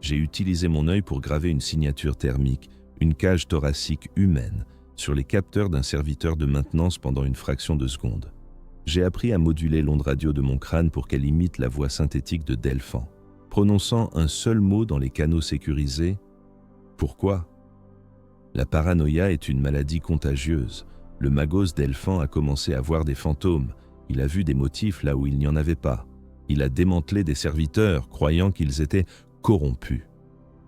J'ai utilisé mon œil pour graver une signature thermique, une cage thoracique humaine, sur les capteurs d'un serviteur de maintenance pendant une fraction de seconde. J'ai appris à moduler l'onde radio de mon crâne pour qu'elle imite la voix synthétique de Delphan, prononçant un seul mot dans les canaux sécurisés. Pourquoi ? La paranoïa est une maladie contagieuse. Le Magos d'Elfan a commencé à voir des fantômes. Il a vu des motifs là où il n'y en avait pas. Il a démantelé des serviteurs, croyant qu'ils étaient corrompus.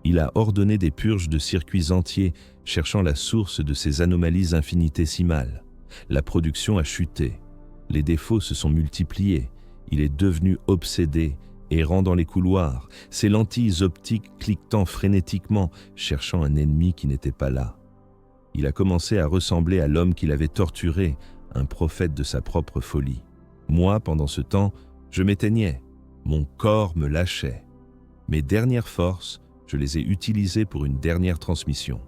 Il a ordonné des purges de circuits entiers, cherchant la source de ces anomalies infinitésimales. La production a chuté. Les défauts se sont multipliés. Il est devenu obsédé, errant dans les couloirs, ses lentilles optiques cliquetant frénétiquement, cherchant un ennemi qui n'était pas là. Il a commencé à ressembler à l'homme qu'il avait torturé, un prophète de sa propre folie. Moi, pendant ce temps, je m'éteignais. Mon corps me lâchait. Mes dernières forces, je les ai utilisées pour une dernière transmission.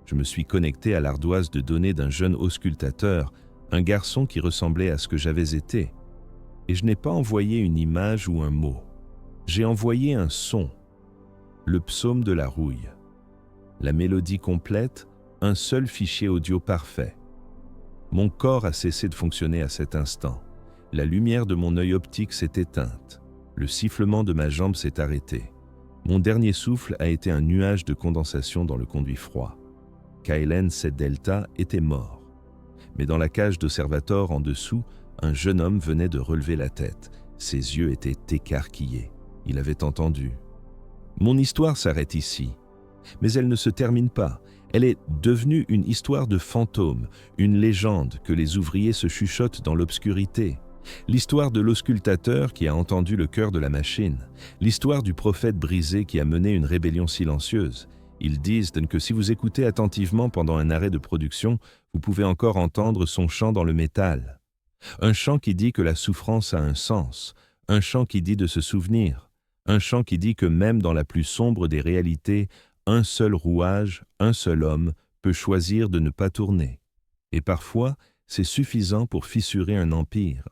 Je me suis connecté à l'ardoise de données d'un jeune auscultateur, un garçon qui ressemblait à ce que j'avais été. Et je n'ai pas envoyé une image ou un mot. J'ai envoyé un son, le psaume de la rouille. La mélodie complète, un seul fichier audio parfait. Mon corps a cessé de fonctionner à cet instant. La lumière de mon œil optique s'est éteinte. Le sifflement de ma jambe s'est arrêté. Mon dernier souffle a été un nuage de condensation dans le conduit froid. Kailen 7 Delta était mort. Mais dans la cage d'Observator en dessous, un jeune homme venait de relever la tête. Ses yeux étaient écarquillés. Il avait entendu. Mon histoire s'arrête ici. Mais elle ne se termine pas. Elle est devenue une histoire de fantôme, une légende que les ouvriers se chuchotent dans l'obscurité. L'histoire de l'auscultateur qui a entendu le cœur de la machine. L'histoire du prophète brisé qui a mené une rébellion silencieuse. Ils disent que si vous écoutez attentivement pendant un arrêt de production, vous pouvez encore entendre son chant dans le métal. Un chant qui dit que la souffrance a un sens, un chant qui dit de se souvenir, un chant qui dit que même dans la plus sombre des réalités, un seul rouage, un seul homme peut choisir de ne pas tourner. Et parfois, c'est suffisant pour fissurer un empire,